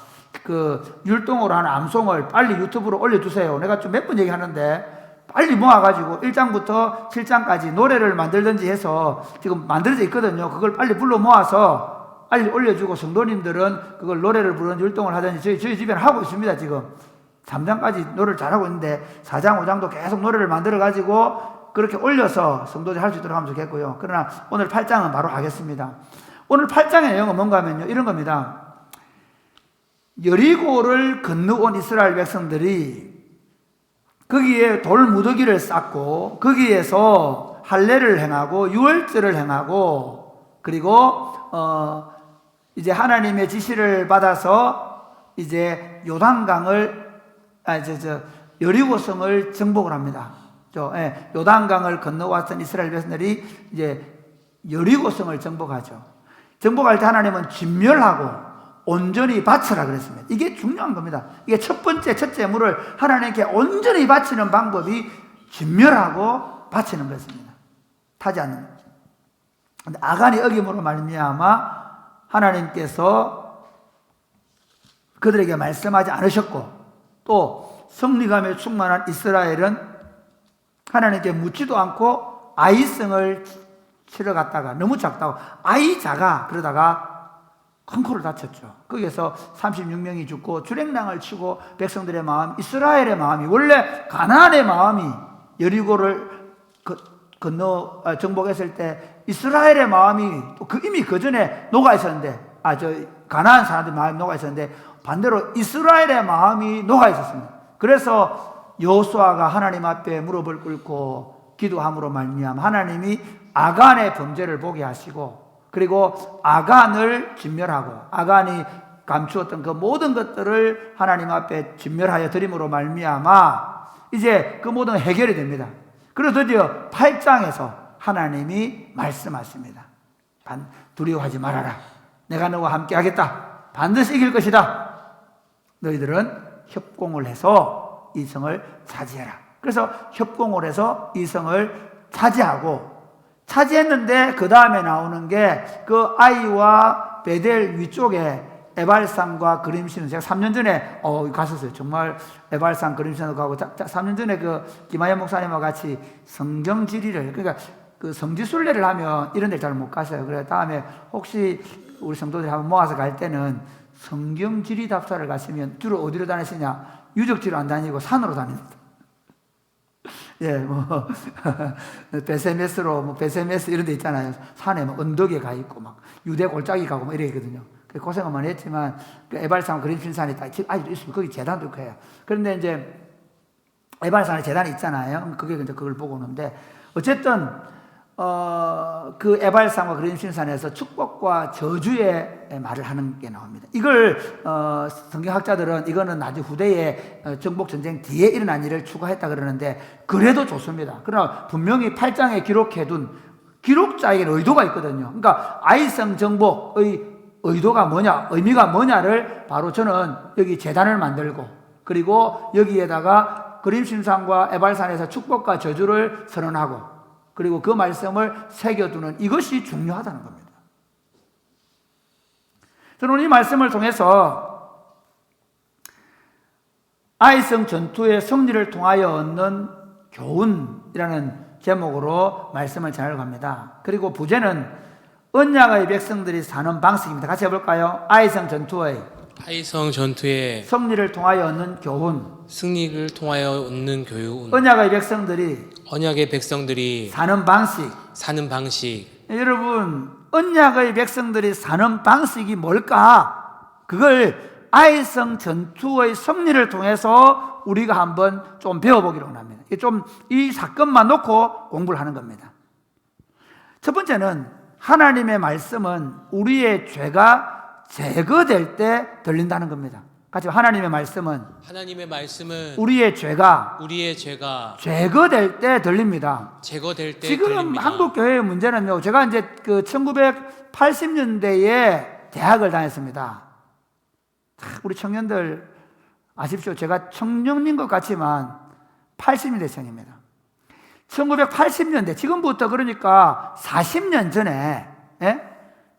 Speaker 1: 그 율동으로 하는 암송을 빨리 유튜브로 올려주세요. 내가 좀 몇 번 얘기하는데 빨리 모아가지고 1장부터 7장까지 노래를 만들든지 해서 지금 만들어져 있거든요. 그걸 빨리 불러 모아서 빨리 올려주고 성도님들은 그걸 노래를 부르는 율동을 하든지 저희 집에는 하고 있습니다. 지금 3장까지 노래를 잘하고 있는데 4장 5장도 계속 노래를 만들어가지고 그렇게 올려서 성도들 할 수 있도록 하면 좋겠고요. 그러나 오늘 8장은 바로 하겠습니다. 오늘 8장의 내용은 뭔가 하면요, 이런 겁니다. 여리고를 건너온 이스라엘 백성들이 거기에 돌 무더기를 쌓고 거기에서 할례를 행하고 유월절을 행하고 그리고 이제 하나님의 지시를 받아서 이제 요단강을 여리고성을 정복을 합니다. 요단강을 건너왔던 이스라엘 백성들이 이제 여리고성을 정복하죠. 정복할 때 하나님은 진멸하고 온전히 바쳐라 그랬습니다. 이게 중요한 겁니다. 이게 첫째 예물을 하나님께 온전히 바치는 방법이 진멸하고 바치는 것입니다. 타지 않는 것. 근데 아간이 어김으로 말미암아 하나님께서 그들에게 말씀하지 않으셨고 또 성리감에 충만한 이스라엘은 하나님께 묻지도 않고 아이성을 치러 갔다가 너무 작다고 아이 작아 그러다가 큰 코를 다쳤죠. 거기에서 36명이 죽고 주랭랑을 치고 백성들의 마음, 이스라엘의 마음이 원래 가나안의 마음이 여리고를 정복했을 때 이스라엘의 마음이 또 이미 그 전에 녹아 있었는데 가나안 사람들의 마음이 녹아 있었는데 반대로 이스라엘의 마음이 녹아 있었습니다. 그래서 여호수아가 하나님 앞에 무릎을 꿇고 기도함으로 말미암아 하나님이 아간의 범죄를 보게 하시고 그리고 아간을 진멸하고 아간이 감추었던 그 모든 것들을 하나님 앞에 진멸하여 드림으로 말미암아 이제 그 모든 해결이 됩니다. 그래서 드디어 8장에서 하나님이 말씀하십니다. 두려워하지 말아라. 내가 너와 함께 하겠다. 반드시 이길 것이다. 너희들은 협공을 해서 이 성을 차지해라. 그래서 협공을 해서 이 성을 차지했는데 그 다음에 나오는 게 그 아이와 베델 위쪽에 에발산과 그림신. 제가 3년 전에 갔었어요. 정말 에발산 그림신도 가고 3년 전에 그 김하연 목사님과 같이 성경 지리를 그러니까 그 성지순례를 하면 이런 데 잘 못 가서요. 그래서 다음에 혹시 우리 성도들이 한번 모아서 갈 때는 성경 지리 답사를 가시면 주로 어디로 다니시냐? 유적지로 안 다니고 산으로 다닙니다. 베세메스로 베세메스 이런 데 있잖아요. 산에 언덕에 가 있고 막 유대 골짜기 가고 막 이러거든요. 고생은 많이 했지만 그 에발산 그림신산이 아직도 있으면 거기 재단도 있고 해요. 그런데 이제 에발산에 재단이 있잖아요. 그게 이제 그걸 보고 오는데 어쨌든 그 에발산과 그림신산에서 축복과 저주의 말을 하는 게 나옵니다. 이걸 성경학자들은 이거는 나중 후대에 정복 전쟁 뒤에 일어난 일을 추가했다 그러는데 그래도 좋습니다. 그러나 분명히 8장에 기록해둔 기록자에게는 의도가 있거든요. 그러니까 아이성 정복의 의도가 뭐냐, 의미가 뭐냐를 바로 저는 여기 제단을 만들고 그리고 여기에다가 그림신산과 에발산에서 축복과 저주를 선언하고 그리고 그 말씀을 새겨두는 이것이 중요하다는 겁니다. 저는 이 말씀을 통해서 아이성 전투의 승리를 통하여 얻는 교훈이라는 제목으로 말씀을 전하려고 그리고 부제는 언약의 백성들이 사는 방식입니다. 같이 해볼까요? 아이성 전투의 승리를 통하여 얻는 교훈.
Speaker 2: 승리를 통하여 얻는 교훈.
Speaker 1: 언약의 백성들이 사는 방식. 여러분, 언약의 백성들이 사는 방식이 뭘까? 그걸 아이성 전투의 승리를 통해서 우리가 한번 좀 배워보기로 합니다. 이 사건만 놓고 공부를 하는 겁니다. 첫 번째는 하나님의 말씀은 우리의 죄가 제거될 때 들린다는 겁니다. 같이 하나님의 말씀은 우리의 죄가 제거될 때 들립니다. 지금 한국 교회의 문제는요. 제가 이제 그 1980년대에 대학을 다녔습니다. 우리 청년들 아십시오. 제가 청년인 것 같지만 80년대생입니다. 1980년대 지금부터 그러니까 40년 전에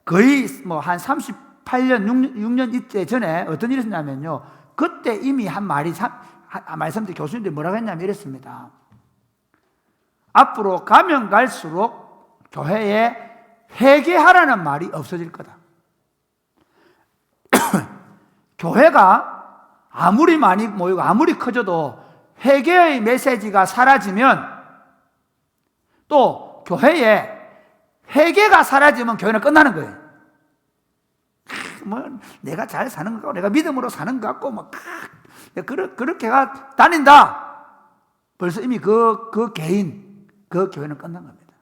Speaker 1: 거의 뭐 한 38년 6년 이때 전에 어떤 일이 있었냐면요. 그때 이미 한 말씀드린 교수님들이 뭐라고 했냐면 이랬습니다. 앞으로 가면 갈수록 교회에 회개하라는 말이 없어질 거다. 교회가 아무리 많이 모이고 아무리 커져도 회개의 메시지가 사라지면 또 교회에 회개가 사라지면 교회는 끝나는 거예요. 뭐 내가 잘 사는 것 같고 내가 믿음으로 사는 것 같고 막 그렇게가 다닌다. 벌써 이미 그 개인, 그 교회는 끝난 겁니다.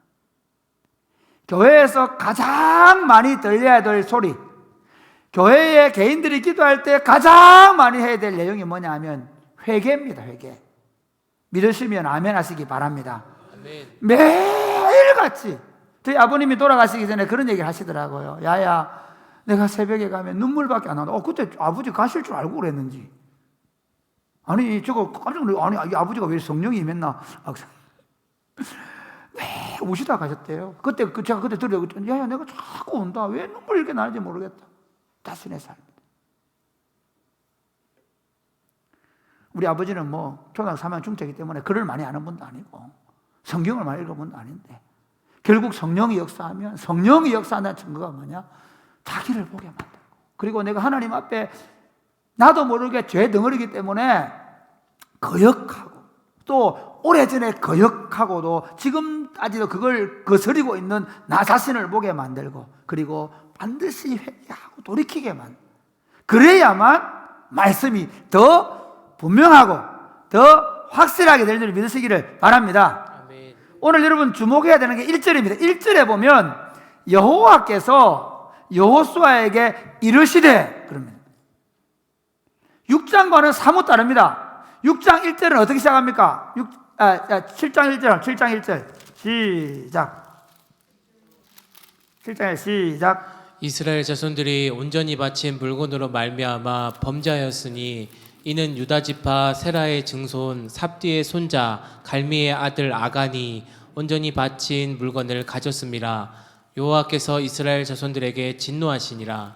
Speaker 1: 교회에서 가장 많이 들려야 될 소리, 교회에 개인들이 기도할 때 가장 많이 해야 될 내용이 뭐냐 하면 회개입니다. 회개. 믿으시면 아멘 하시기 바랍니다.
Speaker 2: 아멘.
Speaker 1: 매일같이 저희 아버님이 돌아가시기 전에 그런 얘기를 하시더라고요. 야야, 내가 새벽에 가면 눈물밖에 안 나온다. 그때 아버지 가실 줄 알고 그랬는지. 아니 저거 깜짝 놀라. 아니 이 아버지가 왜 성령이 임했나. 네, 우시다 가셨대요. 그때 제가 그때 들어요. 야야, 내가 자꾸 온다. 왜 눈물이 이렇게 나는지 모르겠다. 자신의 삶. 우리 아버지는 뭐 초등학교 3학년 중퇴이기 때문에 글을 많이 아는 분도 아니고 성경을 많이 읽은 분도 아닌데 결국 성령이 역사하면 성령이 역사하는 증거가 뭐냐? 자기를 보게 만들고 그리고 내가 하나님 앞에 나도 모르게 죄 덩어리이기 때문에 거역하고 또 오래전에 거역하고도 지금까지도 그걸 거스리고 있는 나 자신을 보게 만들고 그리고 반드시 회개하고 돌이키게 만들고 그래야만 말씀이 더 분명하고 더 확실하게 될 줄 믿으시기를 바랍니다.
Speaker 2: 아멘.
Speaker 1: 오늘 여러분 주목해야 되는 게 1절입니다. 1절에 보면 여호와께서 여호수아에게 이르시되 그러면 6장과는 사뭇 다릅니다. 6장 1절은 어떻게 시작합니까? 7장 1절, 7장 1절 시작. 7장 1절 시작.
Speaker 2: 이스라엘 자손들이 온전히 바친 물건으로 말미암아 범죄하였으니 이는 유다 지파 세라의 증손 삽디의 손자 갈미의 아들 아간이 온전히 바친 물건을 가졌습니다. 여호와께서 이스라엘 자손들에게 진노하시니라.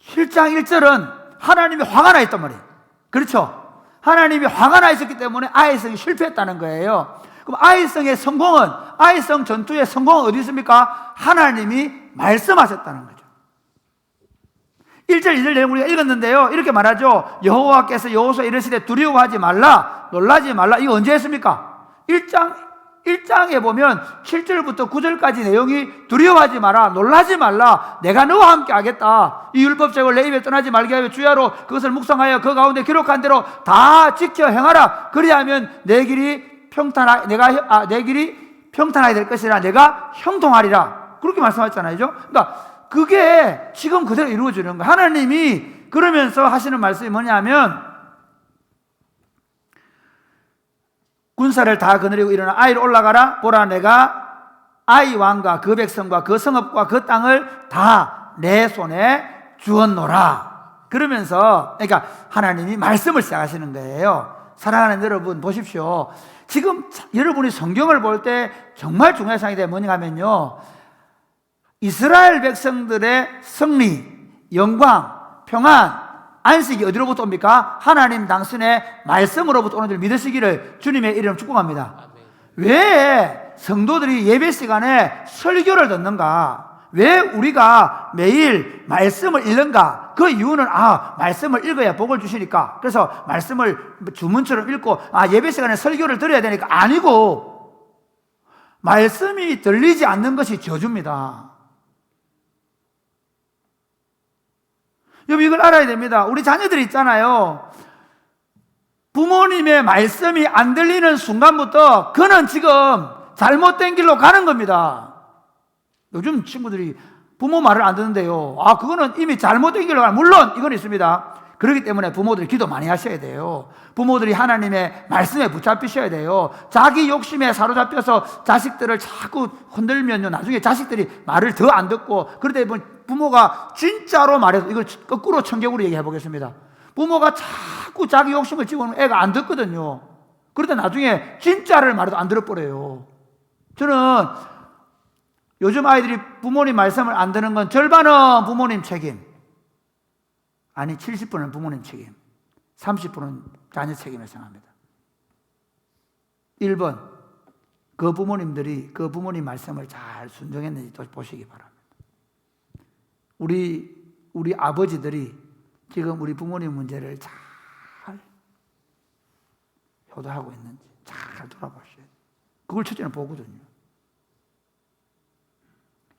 Speaker 1: 7장 1절은 하나님이 화가 나 있단 말이에요. 그렇죠? 하나님이 화가 나 있었기 때문에 아이성이 실패했다는 거예요. 그럼 아이성 전투의 성공은 어디 있습니까? 하나님이 말씀하셨다는 거죠. 1절 2절 내용 우리가 읽었는데요. 이렇게 말하죠. 여호와께서 여호수아에 이르시되 두려워하지 말라 놀라지 말라. 이거 언제 했습니까? 1장에 보면 7절부터 9절까지 내용이 두려워하지 마라 놀라지 말라 내가 너와 함께 하겠다. 이 율법책을 내 입에 떠나지 말게 하여 주야로 그것을 묵상하여 그 가운데 기록한 대로 다 지켜 행하라. 그리하면 내 길이 평탄하게 될 것이라 내가 형통하리라. 그렇게 말씀하셨잖아요. 그러니까 그게 지금 그대로 이루어지는 거예요. 하나님이 그러면서 하시는 말씀이 뭐냐면 군사를 다 거느리고 일어나 아이로 올라가라. 보라 내가 아이 왕과 그 백성과 그 성읍과 그 땅을 다 내 손에 주었노라. 그러면서 그러니까 하나님이 말씀을 시작하시는 거예요. 사랑하는 여러분 보십시오. 지금 여러분이 성경을 볼 때 정말 중요한 사항이 뭐냐 하면요. 이스라엘 백성들의 승리, 영광, 평안, 안식이 어디로부터 옵니까? 하나님 당신의 말씀으로부터 오는 줄 믿으시기를 주님의 이름 축복합니다.
Speaker 2: 아멘.
Speaker 1: 왜 성도들이 예배 시간에 설교를 듣는가? 왜 우리가 매일 말씀을 읽는가? 그 이유는 말씀을 읽어야 복을 주시니까. 그래서 말씀을 주문처럼 읽고 예배 시간에 설교를 들어야 되니까 아니고 말씀이 들리지 않는 것이 저주입니다. 여러분 이걸 알아야 됩니다. 우리 자녀들이 있잖아요. 부모님의 말씀이 안 들리는 순간부터 그는 지금 잘못된 길로 가는 겁니다. 요즘 친구들이 부모 말을 안 듣는데요. 그거는 이미 잘못된 길로 가는, 물론 이건 있습니다. 그렇기 때문에 부모들이 기도 많이 하셔야 돼요. 부모들이 하나님의 말씀에 붙잡히셔야 돼요. 자기 욕심에 사로잡혀서 자식들을 자꾸 흔들면요, 나중에 자식들이 말을 더 안 듣고, 그러다 보면 부모가 진짜로 말해서, 이걸 거꾸로 청격으로 얘기해 보겠습니다. 부모가 자꾸 자기 욕심을 집어넣으면 애가 안 듣거든요. 그러다 나중에 진짜를 말해도 안 들어버려요. 저는 요즘 아이들이 부모님 말씀을 안 듣는 건 절반은 부모님 책임, 아니 70%는 부모님 책임, 30%는 자녀 책임을 생각합니다. 1번, 그 부모님들이 그 부모님 말씀을 잘 순종했는지 또 보시기 바랍니다. 우리 아버지들이 지금 우리 부모님 문제를 잘 효도하고 있는지 잘 돌아보셔야 돼요. 그걸 첫째는 보거든요.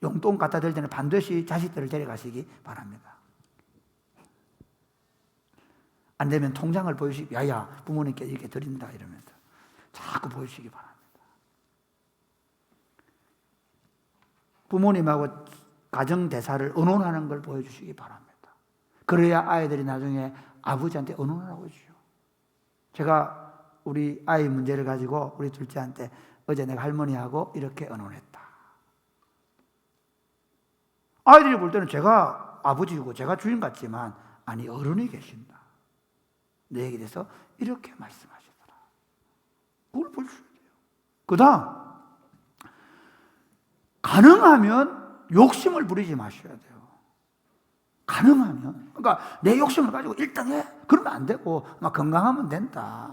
Speaker 1: 용돈 갖다 댈 때는 반드시 자식들을 데려가시기 바랍니다. 안 되면 통장을 보여주시기, 야야 부모님께 이렇게 드린다 이러면서 자꾸 보여주시기 바랍니다. 부모님하고 가정대사를 의논하는 걸 보여주시기 바랍니다. 그래야 아이들이 나중에 아버지한테 의논하라고 해주죠. 제가 우리 아이 문제를 가지고 우리 둘째한테 어제 내가 할머니하고 이렇게 의논했다. 아이들이 볼 때는 제가 아버지고 제가 주인 같지만 아니 어른이 계신다. 내 얘기에 대해서 이렇게 말씀하시더라. 그걸 보여주셔야 돼요. 그 다음 가능하면 욕심을 부리지 마셔야 돼요. 가능하면. 그러니까 내 욕심을 가지고 일단 해. 그러면 안 되고 막 건강하면 된다.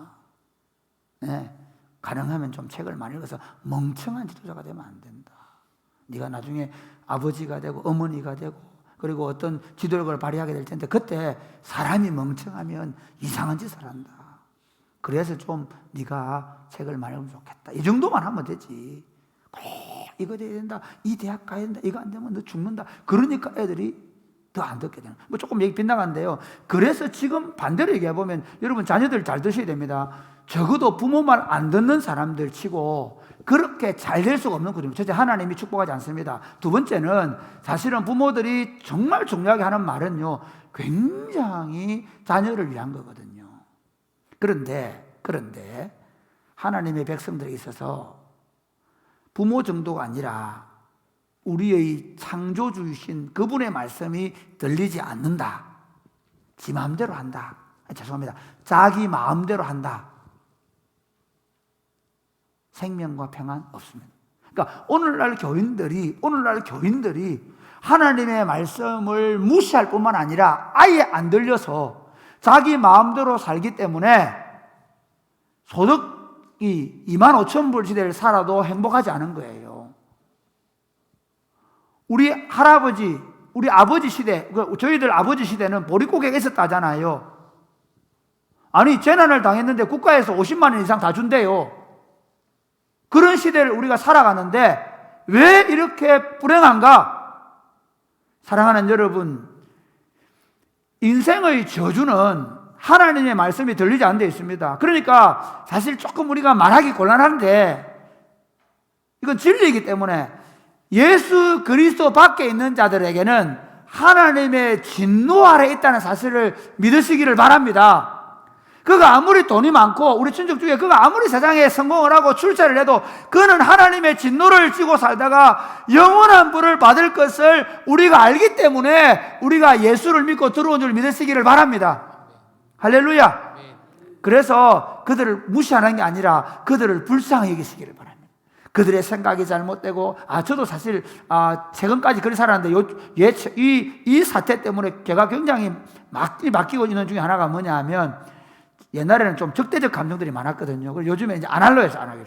Speaker 1: 네. 가능하면 좀 책을 많이 읽어서 멍청한 지도자가 되면 안 된다. 네가 나중에 아버지가 되고 어머니가 되고 그리고 어떤 지도력을 발휘하게 될 텐데 그때 사람이 멍청하면 이상한 짓을 한다. 그래서 좀 네가 책을 많이 읽으면 좋겠다. 이 정도만 하면 되지. 꼭 이거 돼야 된다. 이 대학 가야 된다. 이거 안 되면 너 죽는다. 그러니까 애들이 더 안 듣게 되는. 뭐 조금 얘기 빗나간데요. 그래서 지금 반대로 얘기해 보면 여러분 자녀들 잘 드셔야 됩니다. 적어도 부모 말 안 듣는 사람들 치고 그렇게 잘 될 수가 없는 거죠. 첫째, 하나님이 축복하지 않습니다. 두 번째는 사실은 부모들이 정말 중요하게 하는 말은요, 굉장히 자녀를 위한 거거든요. 그런데 하나님의 백성들에 있어서 부모 정도가 아니라 우리의 창조주이신 그분의 말씀이 들리지 않는다. 지 마음대로 한다. 죄송합니다. 자기 마음대로 한다. 생명과 평안 없습니다. 그러니까 오늘날 교인들이 하나님의 말씀을 무시할 뿐만 아니라 아예 안 들려서 자기 마음대로 살기 때문에 소득이 25,000불 시대를 살아도 행복하지 않은 거예요. 우리 할아버지, 우리 아버지 시대, 저희들 아버지 시대는 보릿고개가 있었다잖아요. 아니 재난을 당했는데 국가에서 50만 원 이상 다 준대요. 그런 시대를 우리가 살아가는데 왜 이렇게 불행한가? 사랑하는 여러분, 인생의 저주는 하나님의 말씀이 들리지 않는 데 있습니다. 그러니까 사실 조금 우리가 말하기 곤란한데 이건 진리이기 때문에 예수 그리스도 밖에 있는 자들에게는 하나님의 진노 아래 있다는 사실을 믿으시기를 바랍니다. 그가 아무리 돈이 많고 우리 친척 중에 그가 아무리 세상에 성공을 하고 출세를 해도 그는 하나님의 진노를 지고 살다가 영원한 불을 받을 것을 우리가 알기 때문에 우리가 예수를 믿고 들어온 줄 믿으시기를 바랍니다. 할렐루야. 그래서 그들을 무시하는 게 아니라 그들을 불쌍히 여기시기를 바랍니다. 그들의 생각이 잘못되고 저도 사실 최근까지 그렇게 살았는데 이 사태 때문에 제가 굉장히 맡기고 있는 중에 하나가 뭐냐 하면 옛날에는 좀 적대적 감정들이 많았거든요. 그리고 요즘에 이제 안 하려 해서 안 하기로.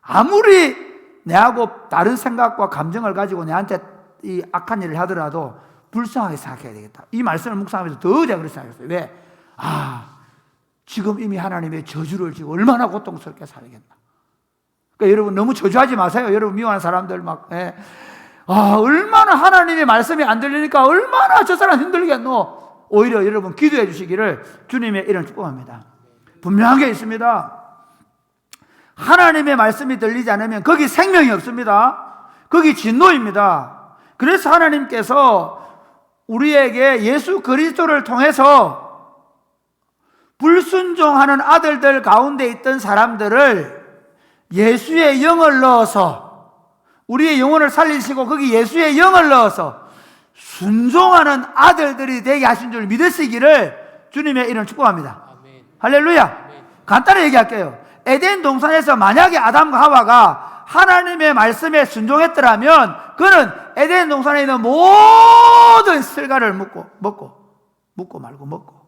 Speaker 1: 아무리 내하고 다른 생각과 감정을 가지고 내한테 이 악한 일을 하더라도 불쌍하게 생각해야 되겠다. 이 말씀을 묵상하면서 더 제가 그렇게 생각했어요. 왜? 지금 이미 하나님의 저주를 지고 얼마나 고통스럽게 살겠나. 그러니까 여러분 너무 저주하지 마세요. 여러분 미워하는 사람들 얼마나 하나님의 말씀이 안 들리니까 얼마나 저 사람 힘들겠노. 오히려 여러분 기도해 주시기를 주님의 이름 축복합니다. 분명한 게 있습니다. 하나님의 말씀이 들리지 않으면 거기 생명이 없습니다. 거기 진노입니다. 그래서 하나님께서 우리에게 예수 그리스도를 통해서 불순종하는 아들들 가운데 있던 사람들을 예수의 영을 넣어서 우리의 영혼을 살리시고 거기 예수의 영을 넣어서 순종하는 아들들이 되게 하신 줄 믿으시기를 주님의 이름 축복합니다.
Speaker 2: 아멘.
Speaker 1: 할렐루야.
Speaker 2: 아멘.
Speaker 1: 간단히 얘기할게요. 에덴 동산에서 만약에 아담과 하와가 하나님의 말씀에 순종했더라면 그는 에덴 동산에 있는 모든 실과를 먹고 말고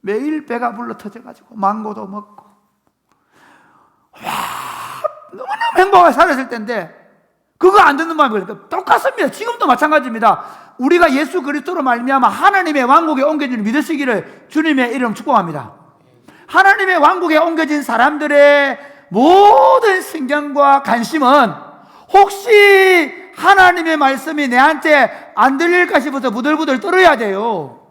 Speaker 1: 매일 배가 불러 터져가지고 망고도 먹고 너무너무 행복하게 살았을 텐데 그거 안 듣는 마음이 그러니까 똑같습니다. 지금도 마찬가지입니다. 우리가 예수 그리스도로 말미암아 하나님의 왕국에 옮겨진 믿으시기를 주님의 이름 축복합니다. 하나님의 왕국에 옮겨진 사람들의 모든 신경과 관심은 혹시 하나님의 말씀이 내한테 안 들릴까 싶어서 부들부들 떨어야 돼요.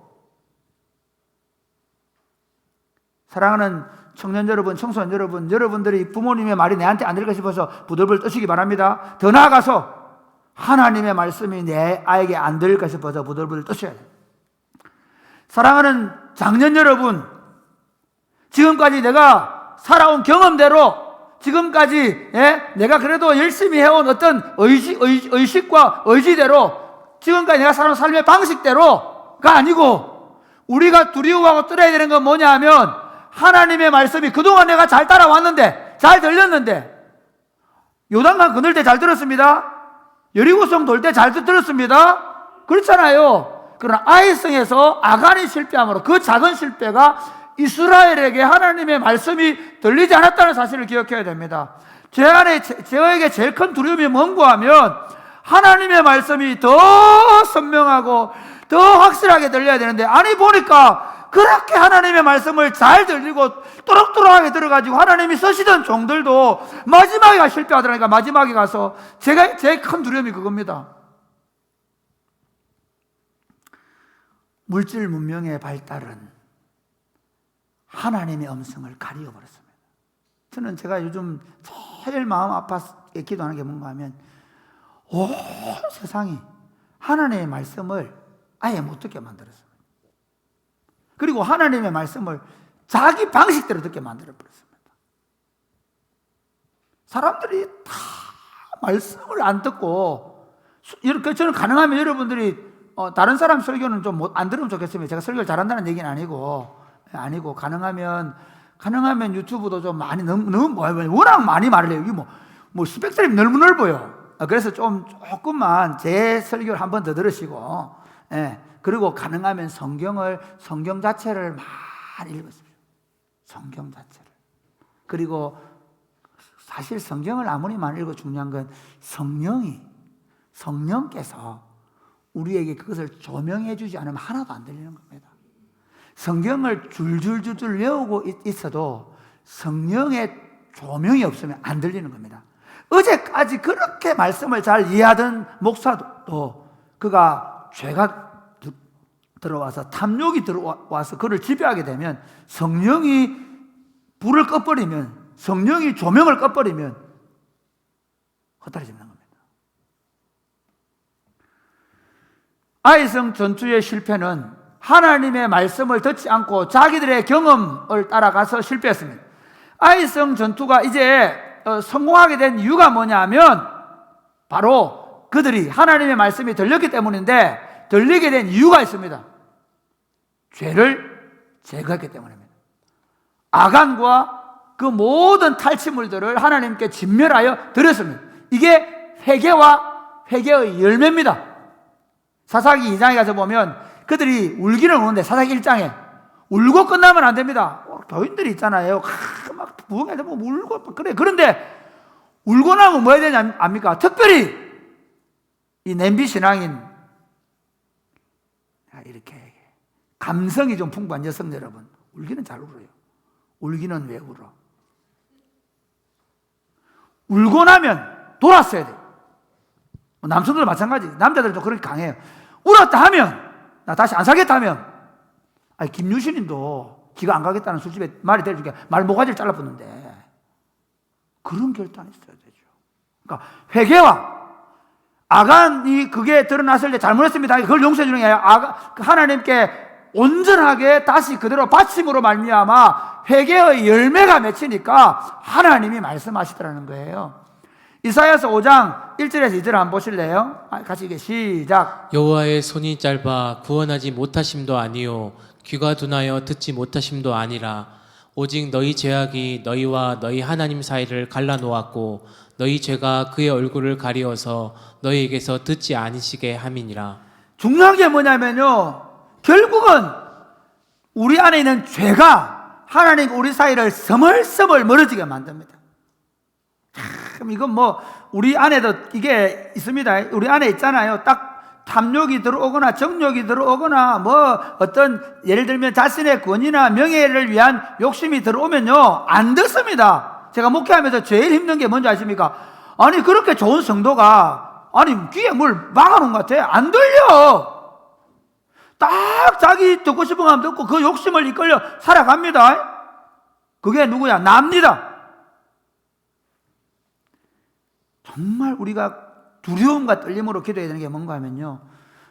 Speaker 1: 사랑하는 청년 여러분, 청소년 여러분, 여러분들이 부모님의 말이 내한테 안 들릴까 싶어서 부들부들 떠시기 바랍니다. 더 나아가서 하나님의 말씀이 내 아이에게 안 들릴까 싶어서 부들부들 떠셔야 돼요. 사랑하는 장년 여러분, 지금까지 내가 살아온 경험대로 지금까지 내가 그래도 열심히 해온 어떤 의식과 의지대로 지금까지 내가 살아온 삶의 방식대로가 아니고 우리가 두려워하고 떨어야 되는 건 뭐냐 하면 하나님의 말씀이 그동안 내가 잘 따라왔는데 잘 들렸는데 요단강 건널 때 잘 들었습니다. 여리고성 돌 때 잘 들었습니다. 그렇잖아요. 그러나 아이성에서 아간이 실패함으로 그 작은 실패가 이스라엘에게 하나님의 말씀이 들리지 않았다는 사실을 기억해야 됩니다. 저에게 제일 큰 두려움이 뭔가 하면 하나님의 말씀이 더 선명하고 더 확실하게 들려야 되는데 아니 보니까 그렇게 하나님의 말씀을 잘 들리고 또록또록하게 들어가지고 하나님이 쓰시던 종들도 마지막에 실패하더라니까. 마지막에 가서 제가 제일 큰 두려움이 그겁니다. 물질 문명의 발달은 하나님의 음성을 가리워버렸습니다. 저는 제가 요즘 제일 마음 아파서 기도하는 게 뭔가 하면 온 세상이 하나님의 말씀을 아예 못 듣게 만들었습니다. 그리고 하나님의 말씀을 자기 방식대로 듣게 만들어버렸습니다. 사람들이 다 말씀을 안 듣고 이렇게 저는 가능하면 여러분들이 다른 사람 설교는 좀 안 들으면 좋겠습니다. 제가 설교를 잘한다는 얘기는 아니고 가능하면 유튜브도 좀 많이 너무 워낙 많이 말을 해요. 이게 뭐 스펙트럼이 너무 넓어요. 그래서 조금만 제 설교를 한 번 더 들으시고, 그리고 가능하면 성경 자체를 많이 읽으십시오. 성경 자체를. 그리고 사실 성경을 아무리 많이 읽어도 중요한 건 성령께서 우리에게 그것을 조명해 주지 않으면 하나도 안 들리는 겁니다. 성경을 줄줄줄줄 외우고 있어도 성령의 조명이 없으면 안 들리는 겁니다. 어제까지 그렇게 말씀을 잘 이해하던 목사도 그가 죄가 들어와서 탐욕이 들어와서 그를 지배하게 되면 성령이 불을 꺼버리면 성령이 조명을 꺼버리면 헛다리집는 겁니다. 아이성 전투의 실패는 하나님의 말씀을 듣지 않고 자기들의 경험을 따라가서 실패했습니다. 아이성 전투가 이제 성공하게 된 이유가 뭐냐면 바로 그들이 하나님의 말씀이 들렸기 때문인데 들리게 된 이유가 있습니다. 죄를 제거했기 때문입니다. 아간과 그 모든 탈취물들을 하나님께 진멸하여 드렸습니다. 이게 회개의 열매입니다. 사사기 2장에 가서 보면 그들이 울기는 우는데 사사기 1장에 울고 끝나면 안 됩니다. 교인들이 있잖아요. 막 부흥해서 울고 그래. 그런데 울고 나면 뭐 해야 되냐 압니까? 특별히 이 냄비 신앙인 이렇게 감성이 좀 풍부한 여성 여러분, 울기는 잘 울어요. 울기는 왜 울어? 울고 나면 돌았어야 돼요. 남성들도 마찬가지. 남자들도 그렇게 강해요. 울었다 하면 나 다시 안 살겠다 하면 김유신님도 기가 안 가겠다는 술집에 말이 되니까 말 모가지를 잘라붙는데 그런 결단이 있어야 되죠. 그러니까 회개와 아간이 그게 드러났을 때 잘못했습니다. 그걸 용서해 주는 게 아니라 하나님께 온전하게 다시 그대로 바침으로 말미암아 회개의 열매가 맺히니까 하나님이 말씀하시더라는 거예요. 이사야서 5장 1절에서 2절 한번 보실래요? 같이 이게 시작.
Speaker 2: 여호와의 손이 짧아 구원하지 못하심도 아니요 귀가 둔하여 듣지 못하심도 아니라 오직 너희 죄악이 너희와 너희 하나님 사이를 갈라놓았고 너희 죄가 그의 얼굴을 가리어서 너희에게서 듣지 아니시게 함이니라.
Speaker 1: 중요한 게 뭐냐면요, 결국은 우리 안에 있는 죄가 하나님과 우리 사이를 서멀서멀 멀어지게 만듭니다. 참 이건 우리 안에도 이게 있습니다. 우리 안에 있잖아요. 딱 탐욕이 들어오거나 정욕이 들어오거나 어떤 예를 들면 자신의 권위나 명예를 위한 욕심이 들어오면요 안 듣습니다. 제가 목회하면서 제일 힘든 게 뭔지 아십니까? 아니 그렇게 좋은 성도가 아니 귀에 뭘 막아놓은 것 같아. 안 들려. 딱 자기 듣고 싶은 거 하면 듣고 그 욕심을 이끌려 살아갑니다. 그게 누구야? 납니다. 정말 우리가 두려움과 떨림으로 기도해야 되는 게 뭔가 하면요,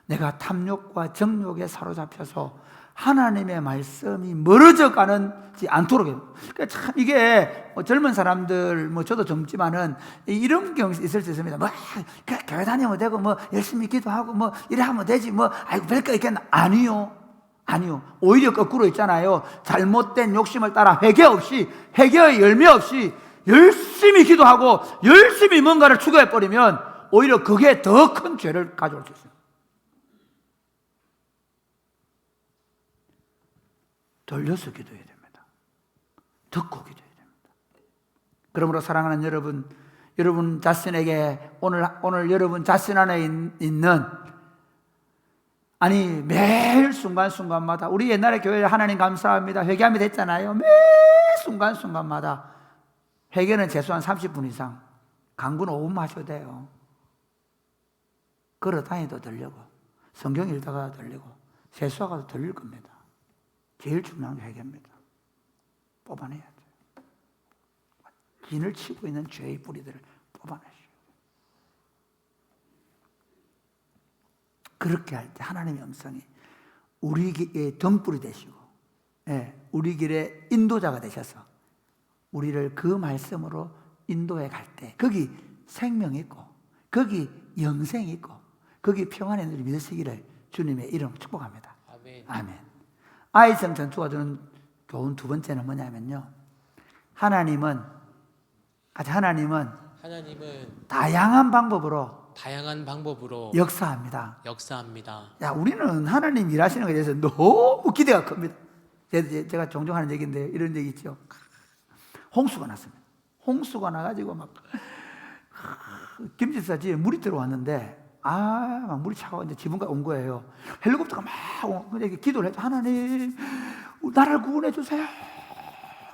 Speaker 1: 내가 탐욕과 정욕에 사로잡혀서 하나님의 말씀이 멀어져 가는지 않도록 해요. 그러니까 참 이게 젊은 사람들, 저도 젊지만은 이런 경우 있을 수 있습니다. 교회 다니면 되고, 열심히 기도하고, 이래 하면 되지, 아이고, 별거 있겠나. 아니요. 오히려 거꾸로 있잖아요. 잘못된 욕심을 따라 회개의 열매 없이 열심히 기도하고, 열심히 뭔가를 추구해버리면 오히려 그게 더 큰 죄를 가져올 수 있어요. 돌려서 기도해야 됩니다. 듣고 기도해야 됩니다. 그러므로 사랑하는 여러분 자신에게 오늘 여러분 자신 안에 있는, 아니 매일 순간순간마다, 우리 옛날에 교회 하나님 감사합니다 회개하면 됐잖아요. 매 순간순간마다 회개는 최소한 30분 이상, 강구는 5분만 하셔도 돼요. 걸어 다니도 들리고 성경 읽다가 들리고 세수하가도 들릴 겁니다. 제일 중요한 게 회개입니다. 뽑아내야 돼요. 진을 치고 있는 죄의 뿌리들을 뽑아내시오. 그렇게 할 때 하나님의 음성이 우리 길의 등불이 되시고, 우리 길의 인도자가 되셔서 우리를 그 말씀으로 인도해 갈 때 거기 생명이 있고, 거기 영생이 있고, 거기 평안의 눈을 믿으시기를 주님의 이름으로 축복합니다. 아멘. 아이성 전투가 주는 교훈 두 번째는 뭐냐면요, 하나님은 다양한 방법으로 역사합니다. 야, 우리는 하나님 일하시는 것에 대해서 너무 기대가 큽니다. 제가 종종 하는 얘기인데 이런 얘기 있죠. 홍수가 났습니다. 홍수가 나가지고 막 김치사 집에 물이 들어왔는데, 막 물이 차가워 이제 지붕까지 온 거예요. 헬리콥터가 막 기도를 했죠. 하나님, 나를 구원해 주세요.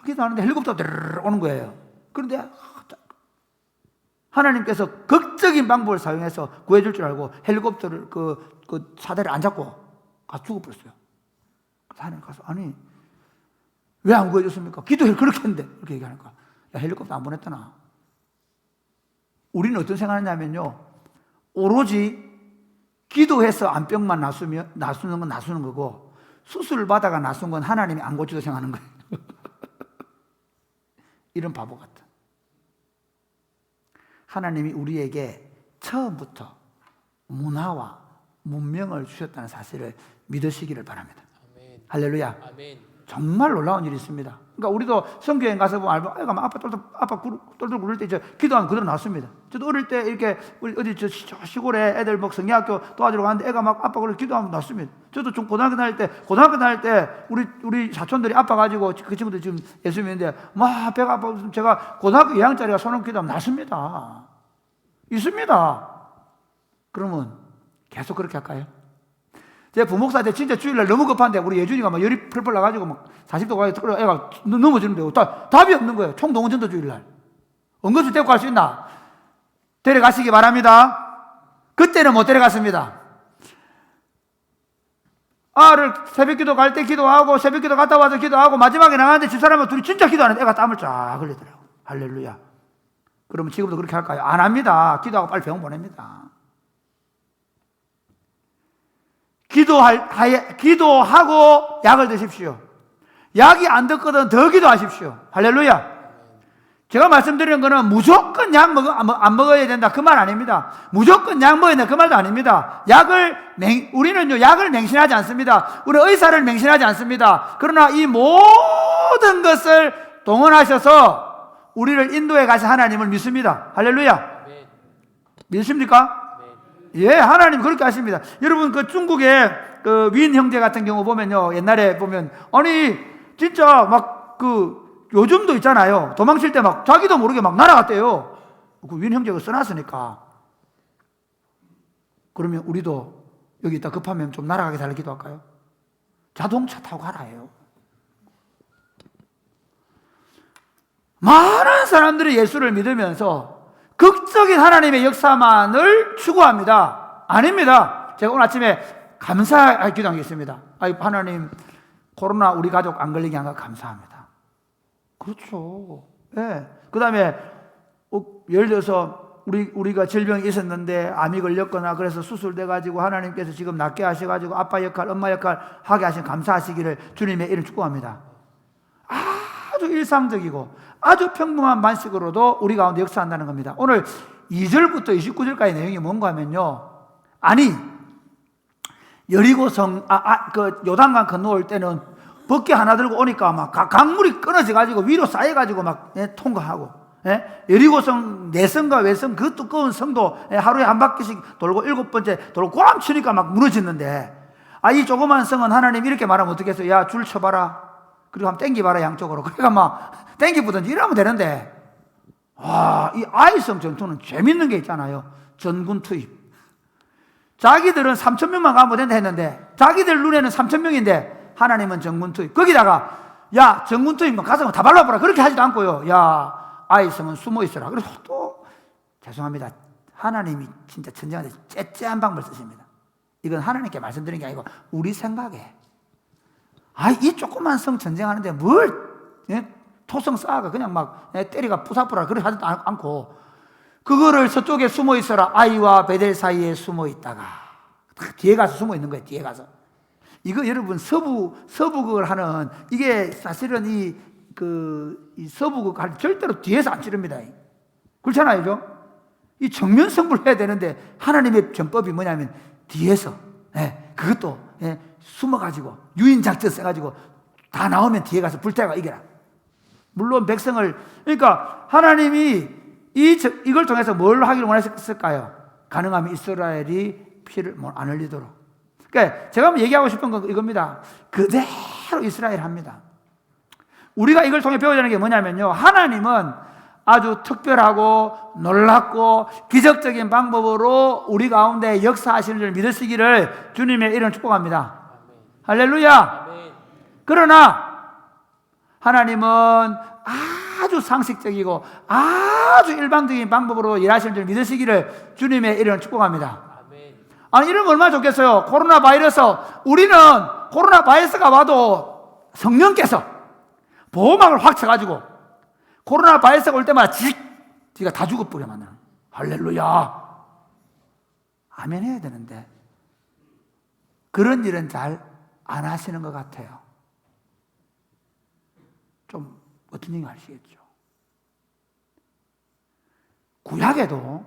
Speaker 1: 기도하는데 헬리콥터가 오는 거예요. 그런데 하나님께서 극적인 방법을 사용해서 구해줄 줄 알고 헬리콥터를 그 사대를 안 잡고 가서 죽어버렸어요. 하나님 가서, 아니 왜 안 구해줬습니까? 기도를 그렇게 했는데. 그렇게 얘기하니까, 야, 헬리콥터 안 보냈더나. 우리는 어떤 생각하냐면요, 오로지 기도해서 안병만 나수는 건 나수는 거고, 수술을 받아가 나순 건 하나님이 안 고치도 생각하는 거예요. 이런 바보 같은. 하나님이 우리에게 처음부터 문화와 문명을 주셨다는 사실을 믿으시기를 바랍니다. 아멘. 할렐루야. 아멘. 정말 놀라운 일이 있습니다. 그러니까 우리도 성교행 가서 보면 아빠 똘똘 굴릴 때 이제 기도하면 그대로 나왔습니다. 저도 어릴 때 이렇게 어디 저 시골에 애들 성경학교 도와주러 가는데 애가 막 아빠 그걸 기도하면 나왔습니다. 저도 좀 고등학교 다닐 때 우리 사촌들이 아빠 가지고 그 친구들 지금 예수 믿는데 막 배가 아파서 제가 고등학교 2학년짜리가 손을 기도하면 났습니다. 있습니다. 그러면 계속 그렇게 할까요? 제 부목사 때 진짜 주일날 너무 급한데 우리 예준이가 막 열이 펄펄 나가지고 막 40도 가지고 애가 넘어지는데 답이 없는 거예요. 총동원전도 주일날. 응급실 데리고 갈 수 있나? 데려가시기 바랍니다. 그때는 못 데려갔습니다. 아를 새벽기도 갈 때 기도하고 새벽기도 갔다 와서 기도하고 마지막에 나가는데 집사람은 둘이 진짜 기도하는데 애가 땀을 쫙 흘리더라고요. 할렐루야. 그러면 지금도 그렇게 할까요? 안 합니다. 기도하고 빨리 병원 보냅니다. 기도하고 약을 드십시오. 약이 안 듣거든 더 기도하십시오. 할렐루야. 제가 말씀드리는 거는 무조건 약 안 먹어야 된다 그 말 아닙니다. 무조건 약 먹어야 된다 그 말도 아닙니다. 우리는요 약을 맹신하지 않습니다. 우리 의사를 맹신하지 않습니다. 그러나 이 모든 것을 동원하셔서 우리를 인도해 가신 하나님을 믿습니다. 할렐루야. 믿으십니까? 예, 하나님 그렇게 하십니다. 여러분 그 중국의 그 윈 형제 같은 경우 보면요, 옛날에 보면 아니 진짜 막 요즘도 있잖아요. 도망칠 때 막 자기도 모르게 막 날아갔대요. 그 윈 형제가 써놨으니까. 그러면 우리도 여기 있다 급하면 좀 날아가게 달라 기도할까요? 자동차 타고 가라 해요. 많은 사람들이 예수를 믿으면서 극적인 하나님의 역사만을 추구합니다. 아닙니다. 제가 오늘 아침에 감사할 기도한 게 있습니다. 하나님, 코로나 우리 가족 안 걸리게 한 거 감사합니다. 그렇죠. 예. 그 다음에 예를 들어서 우리가 질병이 있었는데 암이 걸렸거나 그래서 수술돼가지고 하나님께서 지금 낫게 하셔가지고 아빠 역할, 엄마 역할 하게 하신 감사하시기를 주님의 이름 축복합니다. 아주 일상적이고 아주 평범한 방식으로도 우리 가운데 역사한다는 겁니다. 오늘 2절부터 29절까지 내용이 뭔가 하면요. 아니, 여리고성, 요단강 건너올 때는 벗개 하나 들고 오니까 막 강물이 끊어져가지고 위로 쌓여가지고 막 통과하고, 여리고성 내성과 외성 그 두꺼운 성도 하루에 한 바퀴씩 돌고 7번째 돌고 꽝 치니까 막 무너졌는데, 이 조그만 성은 하나님 이렇게 말하면 어떻겠어요? 야, 줄 쳐봐라. 그리고 한번 땡기봐라, 양쪽으로. 그러니까 막 땡기보든지 이러면 되는데, 이 아이성 전투는 재밌는 게 있잖아요. 전군 투입. 자기들은 3,000명만 가면 된다 했는데, 자기들 눈에는 3,000명인데 하나님은 전군 투입. 거기다가 야, 전군 투입 가서 다 발라보라. 그렇게 하지도 않고요. 야, 아이성은 숨어 있어라. 그래서 또 죄송합니다. 하나님이 진짜 전쟁할 때 째째한 방법을 쓰십니다. 이건 하나님께 말씀드리는 게 아니고 우리 생각에, 이 조그만 성 전쟁하는데 뭘 토성 쌓아가 그냥 막 때리가 부사부라 그렇게 하지도 않고, 그거를 서쪽에 숨어 있어라. 아이와 베델 사이에 숨어 있다가 뒤에 가서 숨어 있는 거예요. 뒤에 가서. 이거 여러분 서부극을 하는, 이게 사실은 이 서부극 할 절대로 뒤에서 안 찌릅니다. 그렇잖아요. 이 정면 승부를 해야 되는데 하나님의 전법이 뭐냐면 뒤에서, 그것도 숨어가지고 유인작전 써가지고 다 나오면 뒤에 가서 불태가 이겨라. 물론 백성을, 그러니까 하나님이 이걸 통해서 뭘 하기를 원하셨을까요? 가능하면 이스라엘이 피를 안 흘리도록. 그러니까 제가 얘기하고 싶은 건 이겁니다. 그대로 이스라엘 합니다. 우리가 이걸 통해 배워야 되는 게 뭐냐면요, 하나님은 아주 특별하고 놀랍고 기적적인 방법으로 우리 가운데 역사하시는 줄 믿으시기를 주님의 이름 축복합니다. 할렐루야. 그러나 하나님은 아주 상식적이고 아주 일방적인 방법으로 일하시는 줄 믿으시기를 주님의 이름 축복합니다. 아니, 이러면 얼마나 좋겠어요. 코로나 바이러스, 우리는 코로나 바이러스가 와도 성령께서 보호막을 확 쳐가지고 코로나 바이러스가 올 때마다 지가 다 죽어버려 만드는. 할렐루야. 아멘 해야 되는데 그런 일은 잘 안 하시는 것 같아요. 좀 어떤 얘기 아시겠죠? 구약에도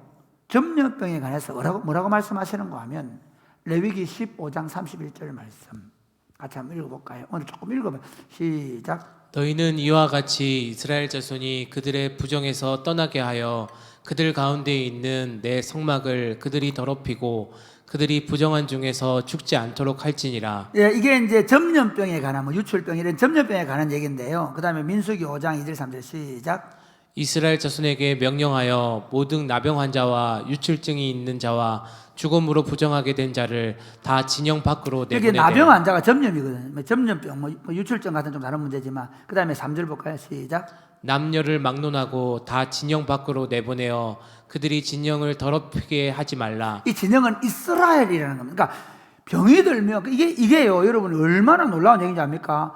Speaker 1: 전염병에 관해서 뭐라고 말씀하시는가 하면 레위기 15장 31절 말씀 같이 한번 읽어볼까요? 오늘 조금 읽어봐요. 시작.
Speaker 2: 너희는 이와 같이 이스라엘 자손이 그들의 부정에서 떠나게 하여 그들 가운데 있는 내 성막을 그들이 더럽히고 그들이 부정한 중에서 죽지 않도록 할지니라.
Speaker 1: 이게 이제 전염병에 관한 유출병 이런 전염병에 관한 얘기인데요. 그 다음에 민수기 5장 2절 3절 시작.
Speaker 2: 이스라엘 자손에게 명령하여 모든 나병 환자와 유출증이 있는 자와 죽음으로 부정하게 된 자를 다 진영 밖으로
Speaker 1: 이게
Speaker 2: 내보내되.
Speaker 1: 나병 환자가 전염이거든요. 전염병, 유출증 같은 좀 다른 문제지만, 그 다음에 3절 볼까요? 시작.
Speaker 2: 남녀를 막론하고 다 진영 밖으로 내보내어 그들이 진영을 더럽히게 하지 말라.
Speaker 1: 이 진영은 이스라엘이라는 겁니다. 그러니까 병이 들면 이게요, 여러분 얼마나 놀라운 얘기인지 압니까?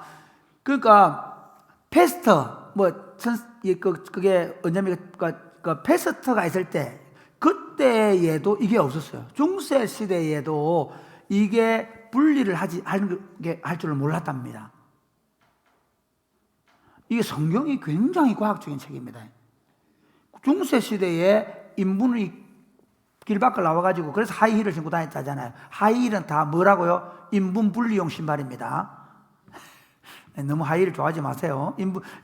Speaker 1: 그러니까 패스터 그게 언제입니까? 그 패스터가 있을 때 그때에도 이게 없었어요. 중세 시대에도 이게 분리를 할 줄을 몰랐답니다. 이게 성경이 굉장히 과학적인 책입니다. 중세 시대에 인분이 길 밖을 나와가지고 그래서 하이힐을 신고 다녔다잖아요. 하이힐은 다 뭐라고요? 인분 분리용 신발입니다. 너무 하이힐을 좋아하지 마세요.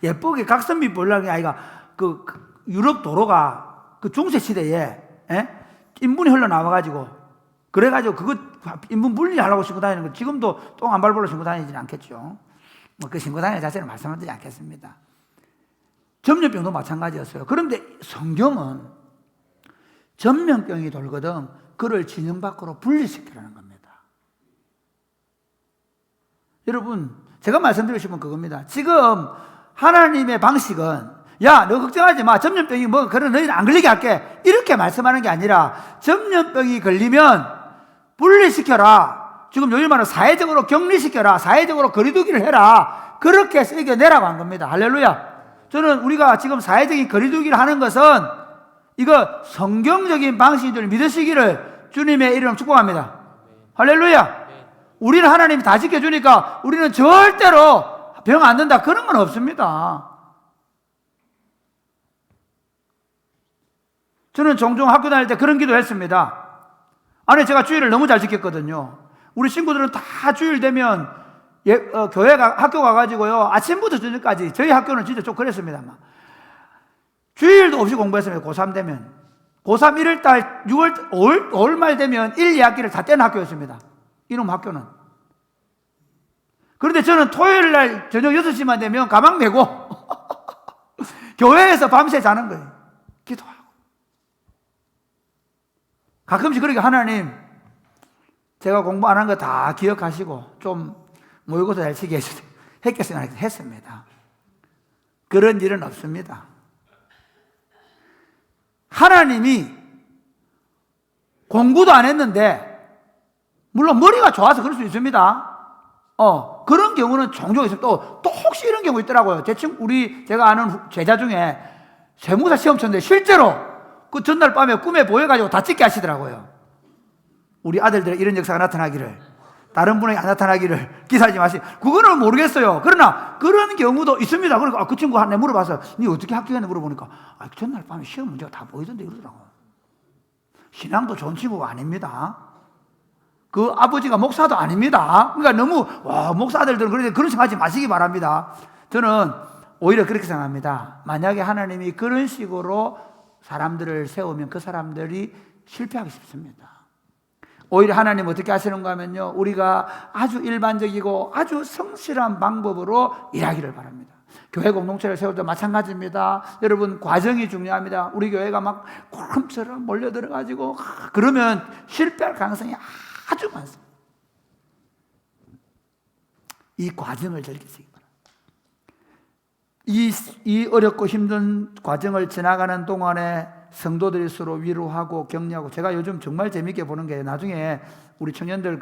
Speaker 1: 예쁘게 각선미 보려는 게 아니라 그 유럽 도로가 그 중세 시대에 인분이 흘러나와가지고 그래가지고 그거 인분 분리하려고 신고 다니는 거 지금도 똥 안 밟으러 신고 다니지는 않겠죠. 그 신고 다니는 자체는 말씀드리지 않겠습니다. 전염병도 마찬가지였어요. 그런데 성경은 전염병이 돌거든 그를 진영 밖으로 분리시키라는 겁니다. 여러분, 제가 말씀드리고 싶은 그겁니다. 지금 하나님의 방식은 야, 너 걱정하지 마. 전염병이 뭐 그런 너희는 안 걸리게 할게. 이렇게 말씀하는 게 아니라 전염병이 걸리면 분리시켜라. 지금 요즘 말은 사회적으로 격리시켜라. 사회적으로 거리두기를 해라. 그렇게 해서 이겨내라고 한 겁니다. 할렐루야. 저는 우리가 지금 사회적인 거리두기를 하는 것은 이거 성경적인 방식인 줄 믿으시기를 주님의 이름으로 축복합니다. 할렐루야. 우리는 하나님이 다 지켜주니까 우리는 절대로 병 안 든다 그런 건 없습니다. 저는 종종 학교 다닐 때 그런 기도 했습니다. 아니, 제가 주일을 너무 잘 지켰거든요. 우리 친구들은 다 주일 되면 학교 가가지고요, 아침부터 저녁까지. 저희 학교는 진짜 좀 그랬습니다. 주일도 없이 공부했습니다. 고3 되면. 고3 1월달, 5월 말 되면 1, 2학기를 다 떼는 학교였습니다. 이놈 학교는. 그런데 저는 토요일 날 저녁 6시만 되면 가방 메고 교회에서 밤새 자는 거예요. 기도하고. 가끔씩 그렇게 하나님, 제가 공부 안 한 거 다 기억하시고 좀 모의고사 잘 치게 했겠으면 했습니다. 그런 일은 없습니다. 하나님이 공부도 안 했는데, 물론 머리가 좋아서 그럴 수 있습니다. 그런 경우는 종종 있어요. 또 혹시 이런 경우 있더라고요. 제가 아는 제자 중에 세무사 시험 쳤는데 실제로 그 전날 밤에 꿈에 보여가지고 다 찍게 하시더라고요. 우리 아들들의 이런 역사가 나타나기를, 다른 분에게 안 나타나기를 기사하지 마시고. 그거는 모르겠어요. 그러나 그런 경우도 있습니다. 그러니까 그 친구가 내가 물어봐서 니 어떻게 합격했나 물어보니까 전날 밤에 시험 문제가 다 보이던데 이러더라고요. 신앙도 좋은 친구가 아닙니다. 그 아버지가 목사도 아닙니다. 그러니까 너무 목사 아들들은 그런 생각하지 마시기 바랍니다. 저는 오히려 그렇게 생각합니다. 만약에 하나님이 그런 식으로 사람들을 세우면 그 사람들이 실패하기 쉽습니다. 오히려 하나님 어떻게 하시는가 하면요, 우리가 아주 일반적이고 아주 성실한 방법으로 일하기를 바랍니다. 교회 공동체를 세울 때 마찬가지입니다. 여러분, 과정이 중요합니다. 우리 교회가 막 고름처럼 몰려들어가지고 그러면 실패할 가능성이 아주 많습니다. 이 과정을 즐기시기 바랍니다. 이 어렵고 힘든 과정을 지나가는 동안에 성도들이 서로 위로하고 격려하고, 제가 요즘 정말 재밌게 보는 게, 나중에 우리 청년들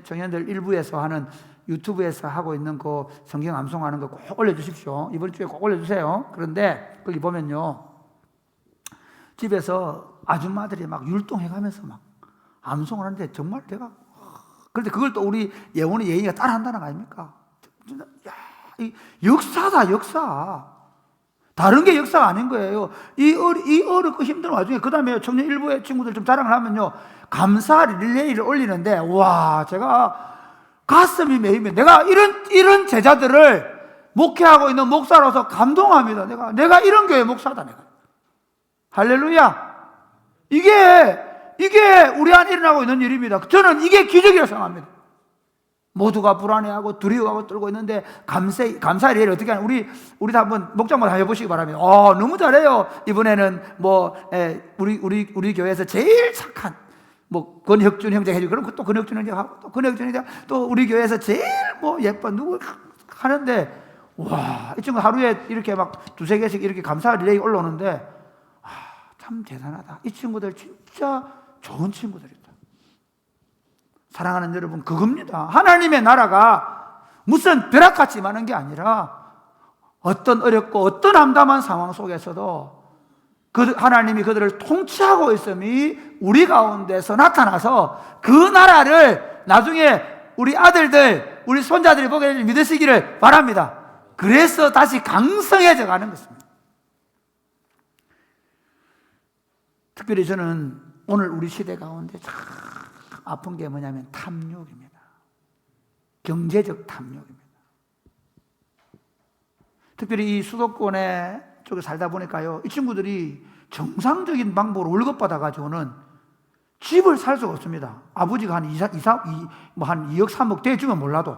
Speaker 1: 청년들 일부에서 하는, 유튜브에서 하고 있는 그 성경 암송하는 거 꼭 올려주십시오. 이번 주에 꼭 올려주세요. 그런데 거기 보면요, 집에서 아줌마들이 막 율동해가면서 막 암송을 하는데 정말 내가, 그런데 그걸 또 우리 예원이 예인이가 따라한다는 거 아닙니까? 야, 이 역사다, 역사. 다른 게 역사가 아닌 거예요. 이 어렵고 힘든 와중에, 그 다음에 청년 일부의 친구들 좀 자랑을 하면요, 감사 릴레이를 올리는데, 와, 제가 가슴이 메이면, 내가 이런 제자들을 목회하고 있는 목사로서 감동합니다. 내가 이런 교회 목사다, 내가. 할렐루야. 이게 우리 안에 일어나고 있는 일입니다. 저는 이게 기적이라고 생각합니다. 모두가 불안해하고 두려워하고 떨고 있는데 감사의 일을 어떻게 하냐. 우리 다 한번 목장만 해보시기 바랍니다. 너무 잘해요. 이번에는 우리 교회에서 제일 착한 권혁준 형제 해주고, 그럼 또 권혁준 형제 하고, 또 권혁준 형제, 또 우리 교회에서 제일 예쁜 누구 하는데, 와, 이 친구 하루에 이렇게 막 두세 개씩 이렇게 감사 릴레이 올라오는데, 참 대단하다. 이 친구들 진짜 좋은 친구들이다. 사랑하는 여러분, 그겁니다. 하나님의 나라가 무슨 벼락같이 많은 게 아니라, 어떤 어렵고 어떤 암담한 상황 속에서도 하나님이 그들을 통치하고 있음이 우리 가운데서 나타나서 그 나라를 나중에 우리 아들들, 우리 손자들이 보게 되는 믿으시기를 바랍니다. 그래서 다시 강성해져 가는 것입니다. 특별히 저는 오늘 우리 시대 가운데 참 아픈 게 뭐냐면 탐욕입니다. 경제적 탐욕입니다. 특별히 이 수도권에 쪽에 살다 보니까요, 이 친구들이 정상적인 방법으로 월급 받아가지고는 집을 살 수가 없습니다. 아버지가 한 2억 3억 대주면 몰라도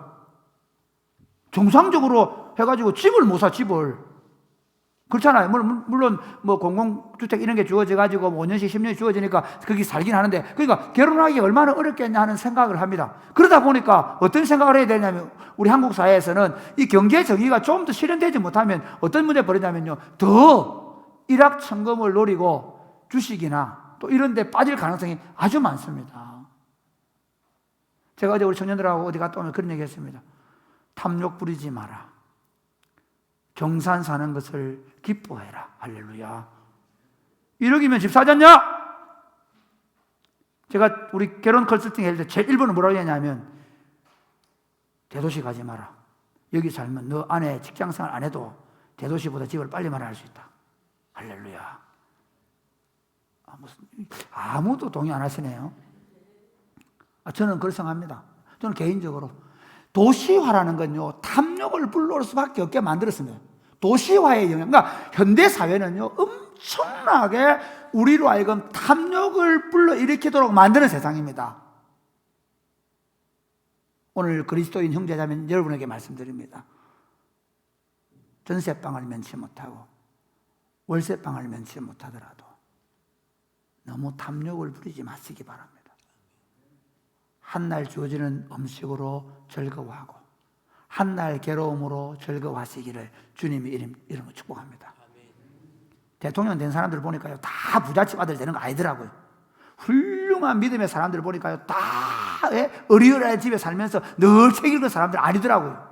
Speaker 1: 정상적으로 해가지고 집을 못 사, 집을. 그렇잖아요. 물론 뭐 공공주택 이런 게 주어져 가지고 5년씩 10년씩 주어지니까 거기 살긴 하는데, 그러니까 결혼하기 얼마나 어렵겠냐 하는 생각을 합니다. 그러다 보니까 어떤 생각을 해야 되냐면, 우리 한국 사회에서는 이 경제 정의가 좀 더 실현되지 못하면 어떤 문제가 벌어지냐면요, 더 일확천금을 노리고 주식이나 또 이런 데 빠질 가능성이 아주 많습니다. 제가 어제 우리 청년들하고 어디 갔다 오면 그런 얘기 했습니다. 탐욕 부리지 마라. 경산 사는 것을 기뻐해라. 할렐루야. 1억이면 집 사졌냐? 제가 우리 결혼 컨설팅 할 때 제일 1번은 뭐라고 했냐면, 대도시 가지 마라. 여기 살면 너 아내 직장생활 안 해도 대도시보다 집을 빨리 마련할 수 있다. 할렐루야. 아무도 동의 안 하시네요. 저는 그렇게 생각합니다. 저는 개인적으로 도시화라는 건요, 탐욕을 불러올 수밖에 없게 만들었습니다. 도시화의 영향. 그러니까 현대 사회는요, 엄청나게 우리로 하여금 탐욕을 불러일으키도록 만드는 세상입니다. 오늘 그리스도인 형제자매 여러분에게 말씀드립니다. 전세방을 면치 못하고 월세방을 면치 못하더라도 너무 탐욕을 부리지 마시기 바랍니다. 한날 주어지는 음식으로 즐거워하고 한날 괴로움으로 즐거워하시기를 주님의 이름으로 축복합니다. 대통령 된 사람들 보니까요, 다 부잣집 아들 되는 거 아니더라고요. 훌륭한 믿음의 사람들 보니까요, 다 어리어리한 집에 살면서 늘 책 읽은 사람들 아니더라고요.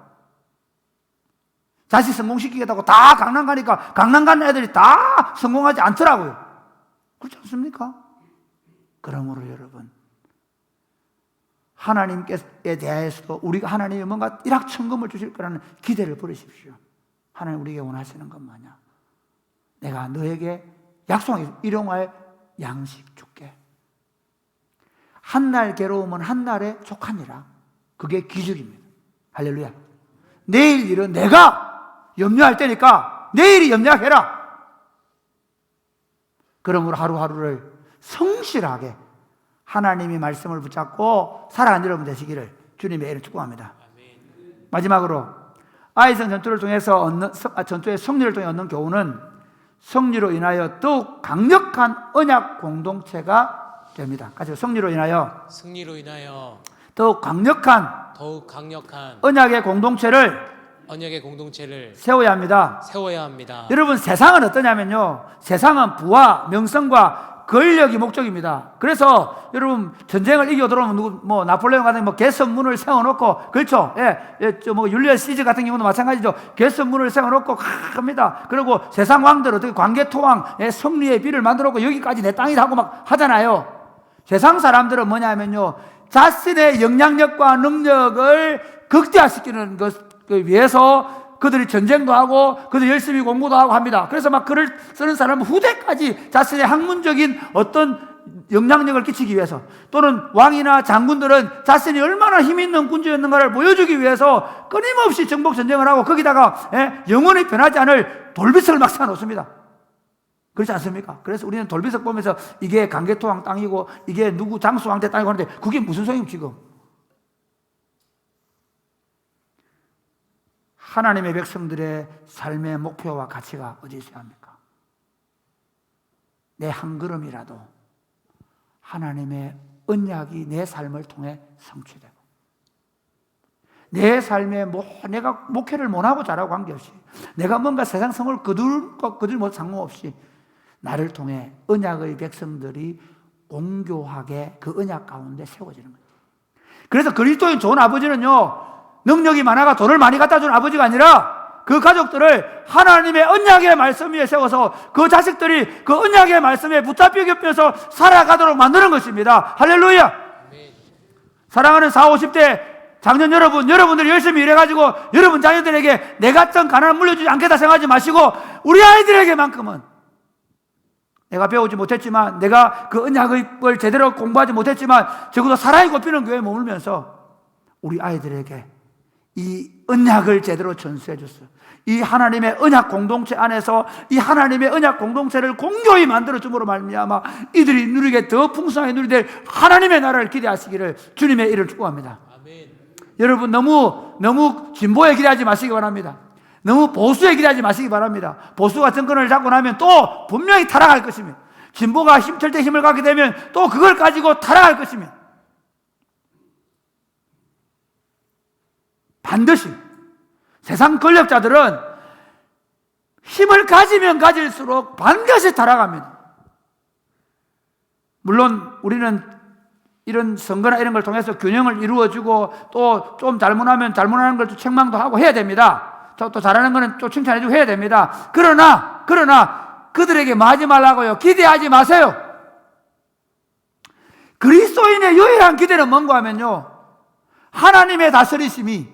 Speaker 1: 자식 성공시키겠다고 다 강남 가니까 강남 가는 애들이 다 성공하지 않더라고요. 그렇지 않습니까? 그러므로 여러분, 하나님께 대해서도 우리가 하나님이 뭔가 일확천금을 주실 거라는 기대를 버리십시오. 하나님 우리에게 원하시는 것 마냥 내가 너에게 약속한 일용할 양식 줄게. 한날 괴로움은 한날에 족하니라. 그게 기적입니다. 할렐루야. 내일 일은 내가 염려할 테니까 내일이 염려해라. 그러므로 하루하루를 성실하게 하나님이 말씀을 붙잡고 살아가는 여러분 되시기를 주님의 이름 축복합니다. 마지막으로 아이성 전투를 통해서 전투의 승리를 통해 얻는 교훈은 승리로 인하여 더욱 강력한 언약 공동체가 됩니다. 같이 승리로 인하여 더욱 강력한 언약의 공동체를 세워야 합니다. 여러분, 세상은 어떠냐면요, 세상은 부와 명성과 권력이 목적입니다. 그래서 여러분, 전쟁을 이겨 들어오면 나폴레옹 같은 개선문을 세워놓고, 그렇죠? 율리어스 시저 같은 경우도 마찬가지죠. 개선문을 세워놓고 합니다. 그리고 세상 왕들 어떻게 광개토왕 승리의 비를 만들어놓고 여기까지 내 땅이다 하고 막 하잖아요. 세상 사람들은 뭐냐면요, 자신의 영향력과 능력을 극대화시키는 것을 위해서 그들이 전쟁도 하고 그들이 열심히 공부도 하고 합니다. 그래서 막 글을 쓰는 사람은 후대까지 자신의 학문적인 어떤 영향력을 끼치기 위해서, 또는 왕이나 장군들은 자신이 얼마나 힘 있는 군주였는가를 보여주기 위해서 끊임없이 정복 전쟁을 하고 거기다가 영원히 변하지 않을 돌비석을 막 쌓아놓습니다. 그렇지 않습니까? 그래서 우리는 돌비석 보면서 이게 강개토왕 땅이고 이게 누구 장수왕대 땅이고 하는데 그게 무슨 소용입니까 지금? 하나님의 백성들의 삶의 목표와 가치가 어디 있어야 합니까? 내 한 걸음이라도 하나님의 언약이 내 삶을 통해 성취되고, 내 삶에 내가 목회를 못하고 잘하고 관계없이, 내가 뭔가 세상 성을 거둘 못 상관없이 나를 통해 언약의 백성들이 공교하게 그 언약 가운데 세워지는 거예요. 그래서 그리스도인 좋은 아버지는요, 능력이 많아가 돈을 많이 갖다 주는 아버지가 아니라 그 가족들을 하나님의 언약의 말씀 위에 세워서 그 자식들이 그 언약의 말씀에 붙잡혀 겹혀서 살아가도록 만드는 것입니다. 할렐루야. 사랑하는 40, 50대 장년 여러분들이 열심히 일해가지고 여러분 자녀들에게 내 같은 가난을 물려주지 않겠다 생각하지 마시고, 우리 아이들에게만큼은 내가 배우지 못했지만, 내가 그 언약을 제대로 공부하지 못했지만 적어도 사랑이 꼽히는 교회에 머물면서 우리 아이들에게 이 언약을 제대로 전수해 줬어요. 이 하나님의 언약 공동체 안에서 이 하나님의 언약 공동체를 공교히 만들어 줌으로 말미암아 이들이 누리게 더 풍성하게 누리될 하나님의 나라를 기대하시기를 주님의 이름을 축복합니다. 아멘. 여러분, 너무 진보에 기대하지 마시기 바랍니다. 너무 보수에 기대하지 마시기 바랍니다. 보수가 정권을 잡고 나면 또 분명히 타락할 것입니다. 진보가 절대 힘을 갖게 되면 또 그걸 가지고 타락할 것입니다. 반드시 세상 권력자들은 힘을 가지면 가질수록 반드시 타락합니다. 물론 우리는 이런 선거나 이런 걸 통해서 균형을 이루어주고 또 좀 잘못하면 잘못하는 걸 또 책망도 하고 해야 됩니다. 또 잘하는 거는 또 칭찬해주고 해야 됩니다. 그러나 그들에게 마지 말라고요. 기대하지 마세요. 그리스도인의 유일한 기대는 뭔가 하면요, 하나님의 다스리심이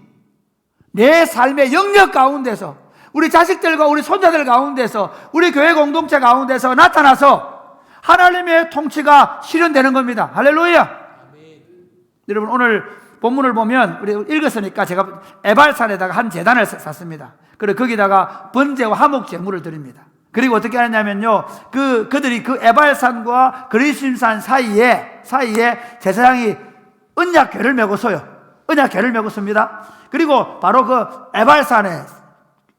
Speaker 1: 내 삶의 영역 가운데서, 우리 자식들과 우리 손자들 가운데서, 우리 교회 공동체 가운데서 나타나서 하나님의 통치가 실현되는 겁니다. 할렐루야. 여러분, 오늘 본문을 보면 우리 읽었으니까 제가 에발산에다가 한 제단을 샀습니다. 그리고 거기다가 번제와 화목 제물을 드립니다. 그리고 어떻게 하냐면요, 그들이 그 에발산과 그리심산 사이에 제사장이 언약궤를 메고서요, 언약궤를 메고습니다. 그리고 바로 그 에발산에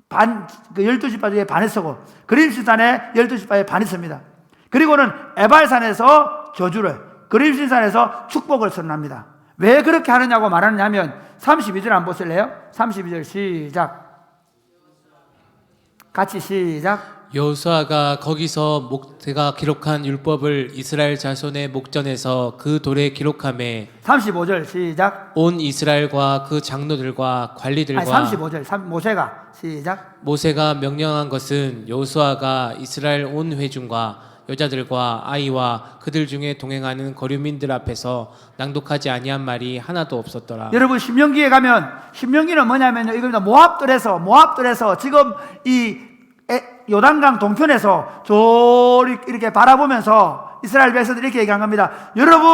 Speaker 1: 그 12지파의 반이 서고 그리심산에 12지파의 반이 섭니다. 그리고는 에발산에서 저주를, 그리심산에서 축복을 선언합니다. 왜 그렇게 하느냐고 말하느냐면 32절 한번 보실래요? 32절 시작. 같이 시작.
Speaker 2: 여호수아가 거기서 모세가 기록한 율법을 이스라엘 자손의 목전에서 그 돌에 기록하매
Speaker 1: 35절 시작.
Speaker 2: 온 이스라엘과 그 장로들과 관리들과
Speaker 1: 35절 모세가 시작.
Speaker 2: 모세가 명령한 것은 여호수아가 이스라엘 온 회중과 여자들과 아이와 그들 중에 동행하는 거류민들 앞에서 낭독하지 아니한 말이 하나도 없었더라.
Speaker 1: 여러분, 신명기에 가면, 신명기는 뭐냐면요, 이겁니다. 모압들에서 지금 이 요단강 동편에서 저리 이렇게 바라보면서 이스라엘 백성들이 이렇게 얘기한 겁니다. 여러분,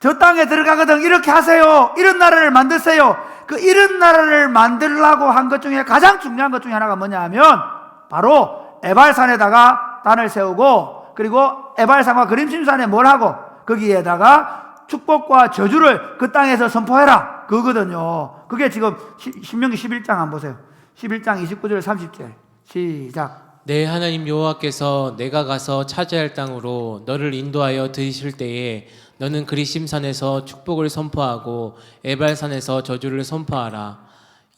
Speaker 1: 저 땅에 들어가거든 이렇게 하세요. 이런 나라를 만드세요. 그 이런 나라를 만들라고 한 것 중에 가장 중요한 것 중에 하나가 뭐냐 하면 바로 에발산에다가 단을 세우고, 그리고 에발산과 그림심산에 뭘 하고 거기에다가 축복과 저주를 그 땅에서 선포해라, 그거거든요. 그게 지금 신명기 11장 한번 보세요. 11장 29절 30절 시작.
Speaker 2: 내 하나님 여호와께서 내가 가서 차지할 땅으로 너를 인도하여 들이실 때에 너는 그리심산에서 축복을 선포하고 에발산에서 저주를 선포하라.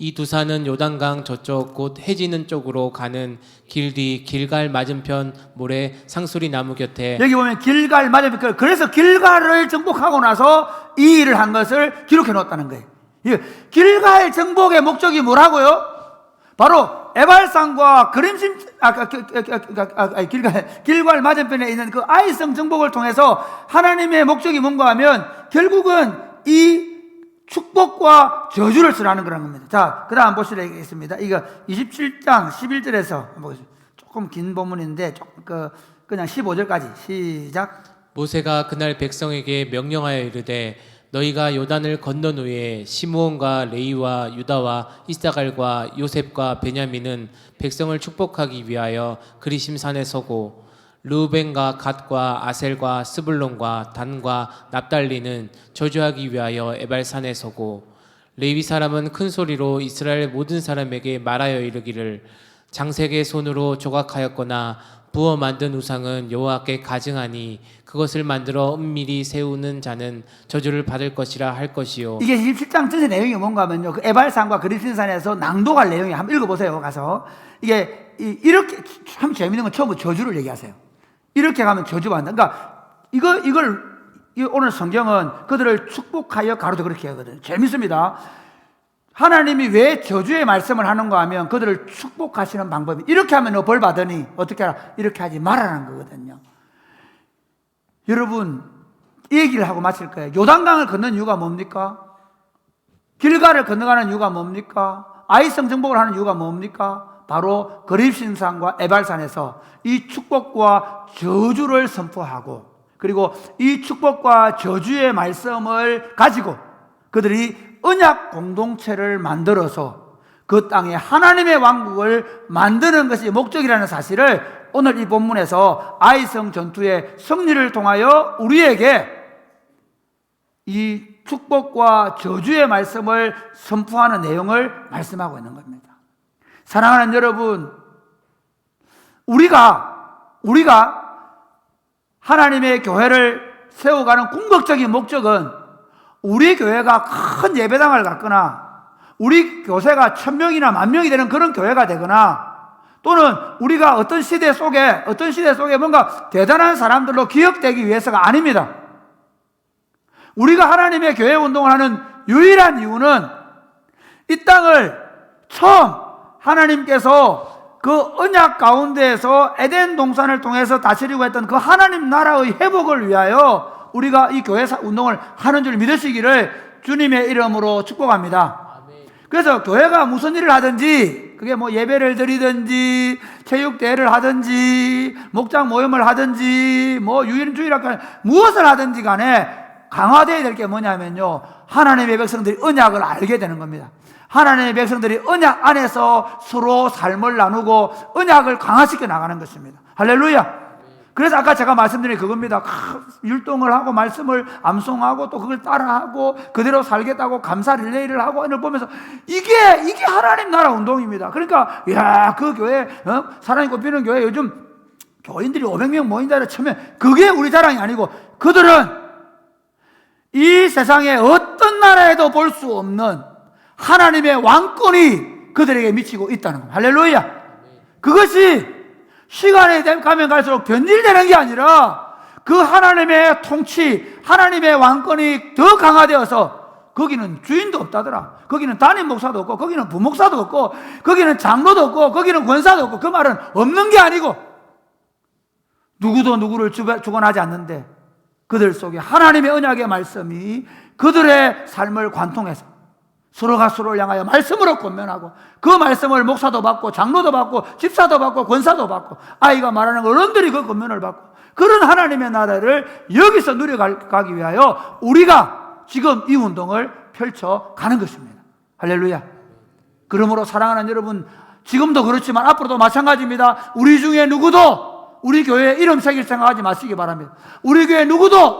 Speaker 2: 이 두 산은 요단강 저쪽 곧 해지는 쪽으로 가는 길 뒤 길갈 맞은편 모래 상수리 나무 곁에.
Speaker 1: 여기 보면 길갈 맞은편, 그래서 길갈을 정복하고 나서 이 일을 한 것을 기록해 놓았다는 거예요. 길갈 정복의 목적이 뭐라고요? 바로 에발산과 길갈 맞은편에 있는 그 아이성 정복을 통해서 하나님의 목적이 뭔가 하면 결국은 이 축복과 저주를 쓰라는 거라는 겁니다. 자, 그 다음 보시겠습니다. 이거 27장 11절에서 조금 긴 본문인데 그냥 15절까지 시작.
Speaker 2: 모세가 그날 백성에게 명령하여 이르되 너희가 요단을 건넌 후에 시므온과 레위와 유다와 이사갈과 요셉과 베냐민은 백성을 축복하기 위하여 그리심산에 서고 르우벤과 갓과 아셀과 스불론과 단과 납달리는 저주하기 위하여 에발산에 서고 레위 사람은 큰 소리로 이스라엘 모든 사람에게 말하여 이르기를 장색의 손으로 조각하였거나 부어 만든 우상은 여호와께 가증하니 그것을 만들어 은밀히 세우는 자는 저주를 받을 것이라 할 것이요.
Speaker 1: 이게 27장 전체 내용이 뭔가 하면요, 그 에발산과 그리심산에서 낭독할 내용이 한번 읽어보세요. 가서 이게 이렇게 참 재밌는 건 처음부터 저주를 얘기하세요. 이렇게 가면 저주받는다. 그러니까 이걸 오늘 성경은 그들을 축복하여 가로도 그렇게 하거든요. 재밌습니다. 하나님이 왜 저주의 말씀을 하는가 하면 그들을 축복하시는 방법이, 이렇게 하면 너 벌 받으니 어떻게 하라, 이렇게 하지 말라는 거거든요. 여러분, 이 얘기를 하고 마칠 거예요. 요단강을 건넌 이유가 뭡니까? 길가를 건너가는 이유가 뭡니까? 아이성 정복을 하는 이유가 뭡니까? 바로 그리심산과 에발산에서 이 축복과 저주를 선포하고, 그리고 이 축복과 저주의 말씀을 가지고 그들이 언약 공동체를 만들어서 그 땅에 하나님의 왕국을 만드는 것이 목적이라는 사실을 오늘 이 본문에서 아이성 전투의 승리를 통하여 우리에게 이 축복과 저주의 말씀을 선포하는 내용을 말씀하고 있는 겁니다. 사랑하는 여러분, 우리가 하나님의 교회를 세워가는 궁극적인 목적은 우리 교회가 큰 예배당을 갖거나 우리 교세가 1000명이나 10,000명이 되는 그런 교회가 되거나 또는 우리가 어떤 시대 속에 뭔가 대단한 사람들로 기억되기 위해서가 아닙니다. 우리가 하나님의 교회 운동을 하는 유일한 이유는 이 땅을 처음 하나님께서 그 언약 가운데에서 에덴 동산을 통해서 다스리고 했던 그 하나님 나라의 회복을 위하여 우리가 이 교회 운동을 하는 줄 믿으시기를 주님의 이름으로 축복합니다. 그래서 교회가 무슨 일을 하든지, 그게 뭐 예배를 드리든지 체육대회를 하든지 목장 모임을 하든지 뭐 주일학교 무엇을 하든지 간에 강화되어야 될 게 뭐냐면요, 하나님의 백성들이 언약을 알게 되는 겁니다. 하나님의 백성들이 언약 안에서 서로 삶을 나누고 언약을 강화시켜 나가는 것입니다. 할렐루야. 그래서 아까 제가 말씀드린 그겁니다. 율동을 하고 말씀을 암송하고 또 그걸 따라하고 그대로 살겠다고 감사 릴레이를 하고 이걸 보면서 이게 하나님 나라 운동입니다. 그러니까 그 교회 사랑이 꼽히는 교회 요즘 교인들이 500명 모인다를 치면 그게 우리 자랑이 아니고 그들은 이 세상에 어떤 나라에도 볼 수 없는 하나님의 왕권이 그들에게 미치고 있다는 겁니다. 할렐루야. 그것이 시간이 가면 갈수록 변질되는 게 아니라 그 하나님의 통치, 하나님의 왕권이 더 강화되어서 거기는 주인도 없다더라. 거기는 담임 목사도 없고 거기는 부목사도 없고 거기는 장로도 없고 거기는 권사도 없고, 그 말은 없는 게 아니고 누구도 누구를 주관하지 않는데 그들 속에 하나님의 언약의 말씀이 그들의 삶을 관통해서 서로가 서로를 향하여 말씀으로 권면하고 그 말씀을 목사도 받고 장로도 받고 집사도 받고 권사도 받고 아이가 말하는 어른들이 그 권면을 받고 그런 하나님의 나라를 여기서 누려가기 위하여 우리가 지금 이 운동을 펼쳐가는 것입니다. 할렐루야. 그러므로 사랑하는 여러분, 지금도 그렇지만 앞으로도 마찬가지입니다. 우리 중에 누구도 우리 교회에 이름 새길 생각하지 마시기 바랍니다. 우리 중에 누구도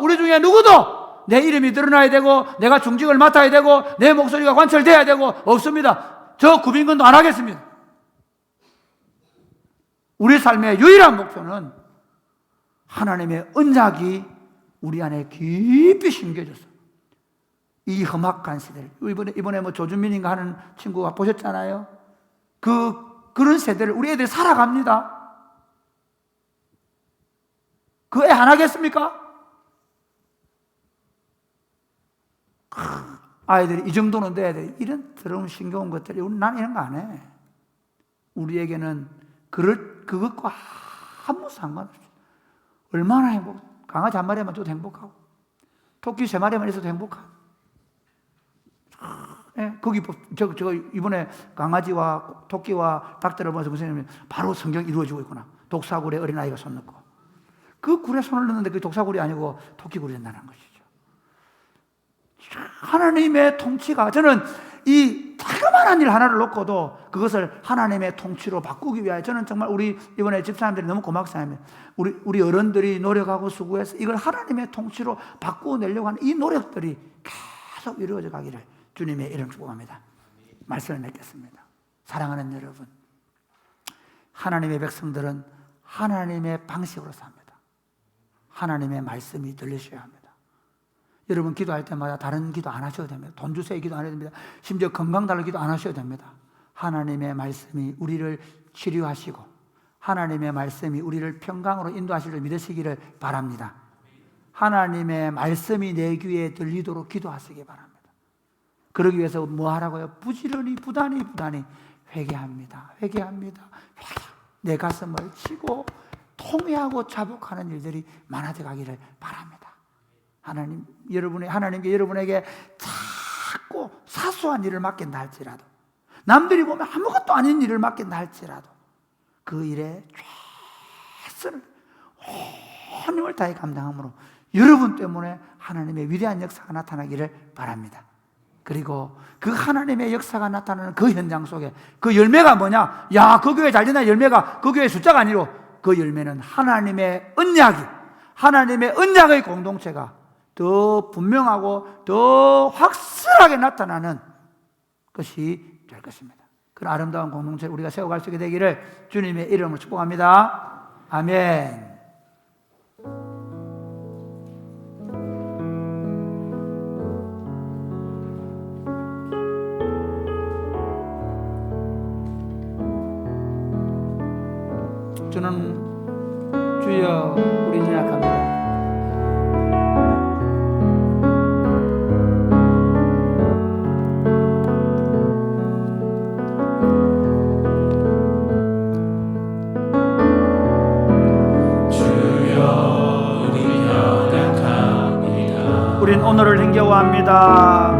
Speaker 1: 내 이름이 드러나야 되고 내가 중직을 맡아야 되고 내 목소리가 관철돼야 되고 없습니다. 저 구빈건도 안 하겠습니다. 우리 삶의 유일한 목표는 하나님의 언약이 우리 안에 깊이 심겨졌어. 이 험악한 시대를 이번에 뭐 조준민인가 하는 친구가 보셨잖아요. 그런 세대를 우리 애들이 살아갑니다. 그 애 안 하겠습니까? 아이들이 이 정도는 돼야 돼. 이런 더러운 싱거운 것들이 난 이런 거 안 해. 우리에게는 그것과 아무 상관없어. 얼마나 행복. 강아지 한 마리만 줘도 행복하고 토끼 3마리만 있어도 행복하고. 거기 저 이번에 강아지와 토끼와 닭들을 보면서 무슨 얘기냐면 바로 성경이 이루어지고 있구나. 독사굴에 어린아이가 손 넣고 그 굴에 손을 넣는데 그게 독사굴이 아니고 토끼굴이 된다는 것이죠. 하나님의 통치가, 저는 이 자그마한 일 하나를 놓고도 그것을 하나님의 통치로 바꾸기 위하여 저는 정말 우리 이번에 집사님들이 너무 고맙습니다. 우리 어른들이 노력하고 수고해서 이걸 하나님의 통치로 바꾸어내려고 하는 이 노력들이 계속 이루어져 가기를 주님의 이름 축복합니다. 말씀을 맺겠습니다. 사랑하는 여러분, 하나님의 백성들은 하나님의 방식으로 삽니다. 하나님의 말씀이 들리셔야 합니다. 여러분 기도할 때마다 다른 기도 안 하셔도 됩니다. 돈 주세요 기도 안 해도 됩니다. 심지어 건강 달라고 기도 안 하셔도 됩니다. 하나님의 말씀이 우리를 치료하시고 하나님의 말씀이 우리를 평강으로 인도하실 줄 믿으시기를 바랍니다. 하나님의 말씀이 내 귀에 들리도록 기도하시기 바랍니다. 그러기 위해서 뭐 하라고요? 부지런히 부단히 회개합니다. 내 가슴을 치고 통회하고 자복하는 일들이 많아져 가기를 바랍니다. 하나님께 여러분에게 자꾸 사소한 일을 맡긴다 할지라도, 남들이 보면 아무것도 아닌 일을 맡긴다 할지라도 그 일에 최선을 온 힘을 다해 감당함으로 여러분 때문에 하나님의 위대한 역사가 나타나기를 바랍니다. 그리고 그 하나님의 역사가 나타나는 그 현장 속에 그 열매가 뭐냐? 야, 그 교회 잘 된다 열매가 그 교회 숫자가 아니고 그 열매는 하나님의 언약의 공동체가 더 분명하고 더 확실하게 나타나는 것이 될 것입니다. 그런 아름다운 공동체를 우리가 세워갈 수 있게 되기를 주님의 이름으로 축복합니다. 아멘. 저는 주여 우리 연약합니다. 우린 오늘을 힘겨워합니다.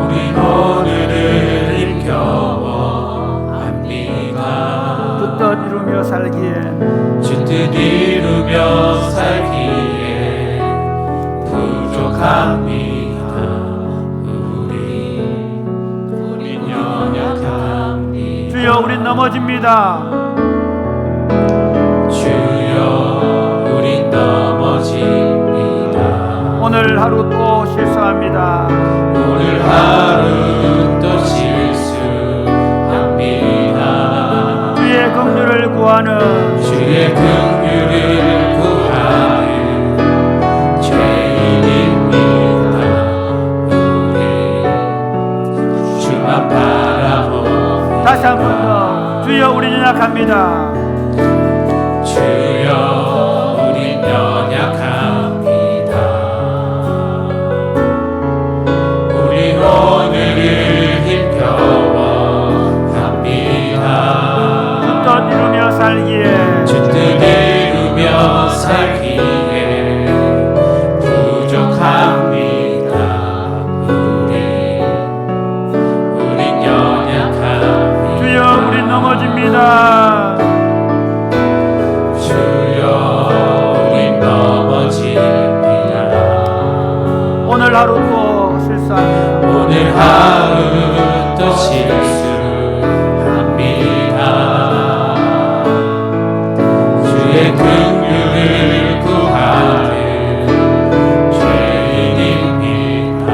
Speaker 4: 우린 오늘을 힘겨워합니다.
Speaker 1: 주 뜻 이루며 살기엔
Speaker 4: 주 뜻 이루며 살기에 부족합니다. 우린 연약합니다.
Speaker 1: 주여 우린 넘어집니다.
Speaker 4: 주여 우린 넘어집니다.
Speaker 1: 오늘 하루 또 실수합니다.
Speaker 4: 오늘 하루 또 실수합니다.
Speaker 1: 주의 긍휼을 구하는
Speaker 4: 주의 긍휼을 구하는 죄인입니다. 우리 주만 바라봅니다.
Speaker 1: 다시 한 번 더 주여 우리 연약합니다.
Speaker 4: 주여 우린 연약합니다. 우린 오늘을 힘겨워합니다.
Speaker 1: 뜻 이루며 살기에
Speaker 4: 주 뜻 이루며 살기에 부족합니다. 우린 연약합니다.
Speaker 1: 주여 우린 넘어집니다.
Speaker 4: 주여 우린 넘어집니다.
Speaker 1: 오늘 하루 또 실수합니다.
Speaker 4: 오늘 하루 또 실수합니다. 주의 긍휼을 구하는 죄인입니다.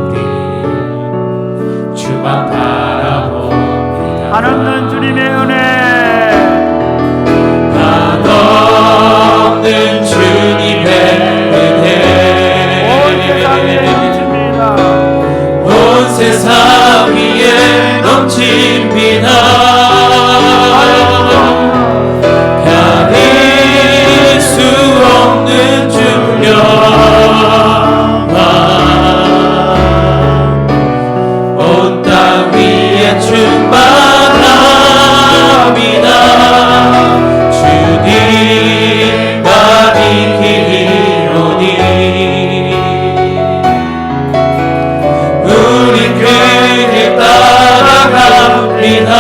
Speaker 4: 우리 주만 바라봅니다.
Speaker 1: 한없는 주님의 은혜
Speaker 4: 한없는 주님의 은혜
Speaker 1: 온 세상에 넘칩니다.
Speaker 4: 온 세상 위에 넘칩니다. 가릴 수 없는 주려만 온 땅 위에 충만합니다. 주님만이 길이로니 우리 그에 따라갑니다.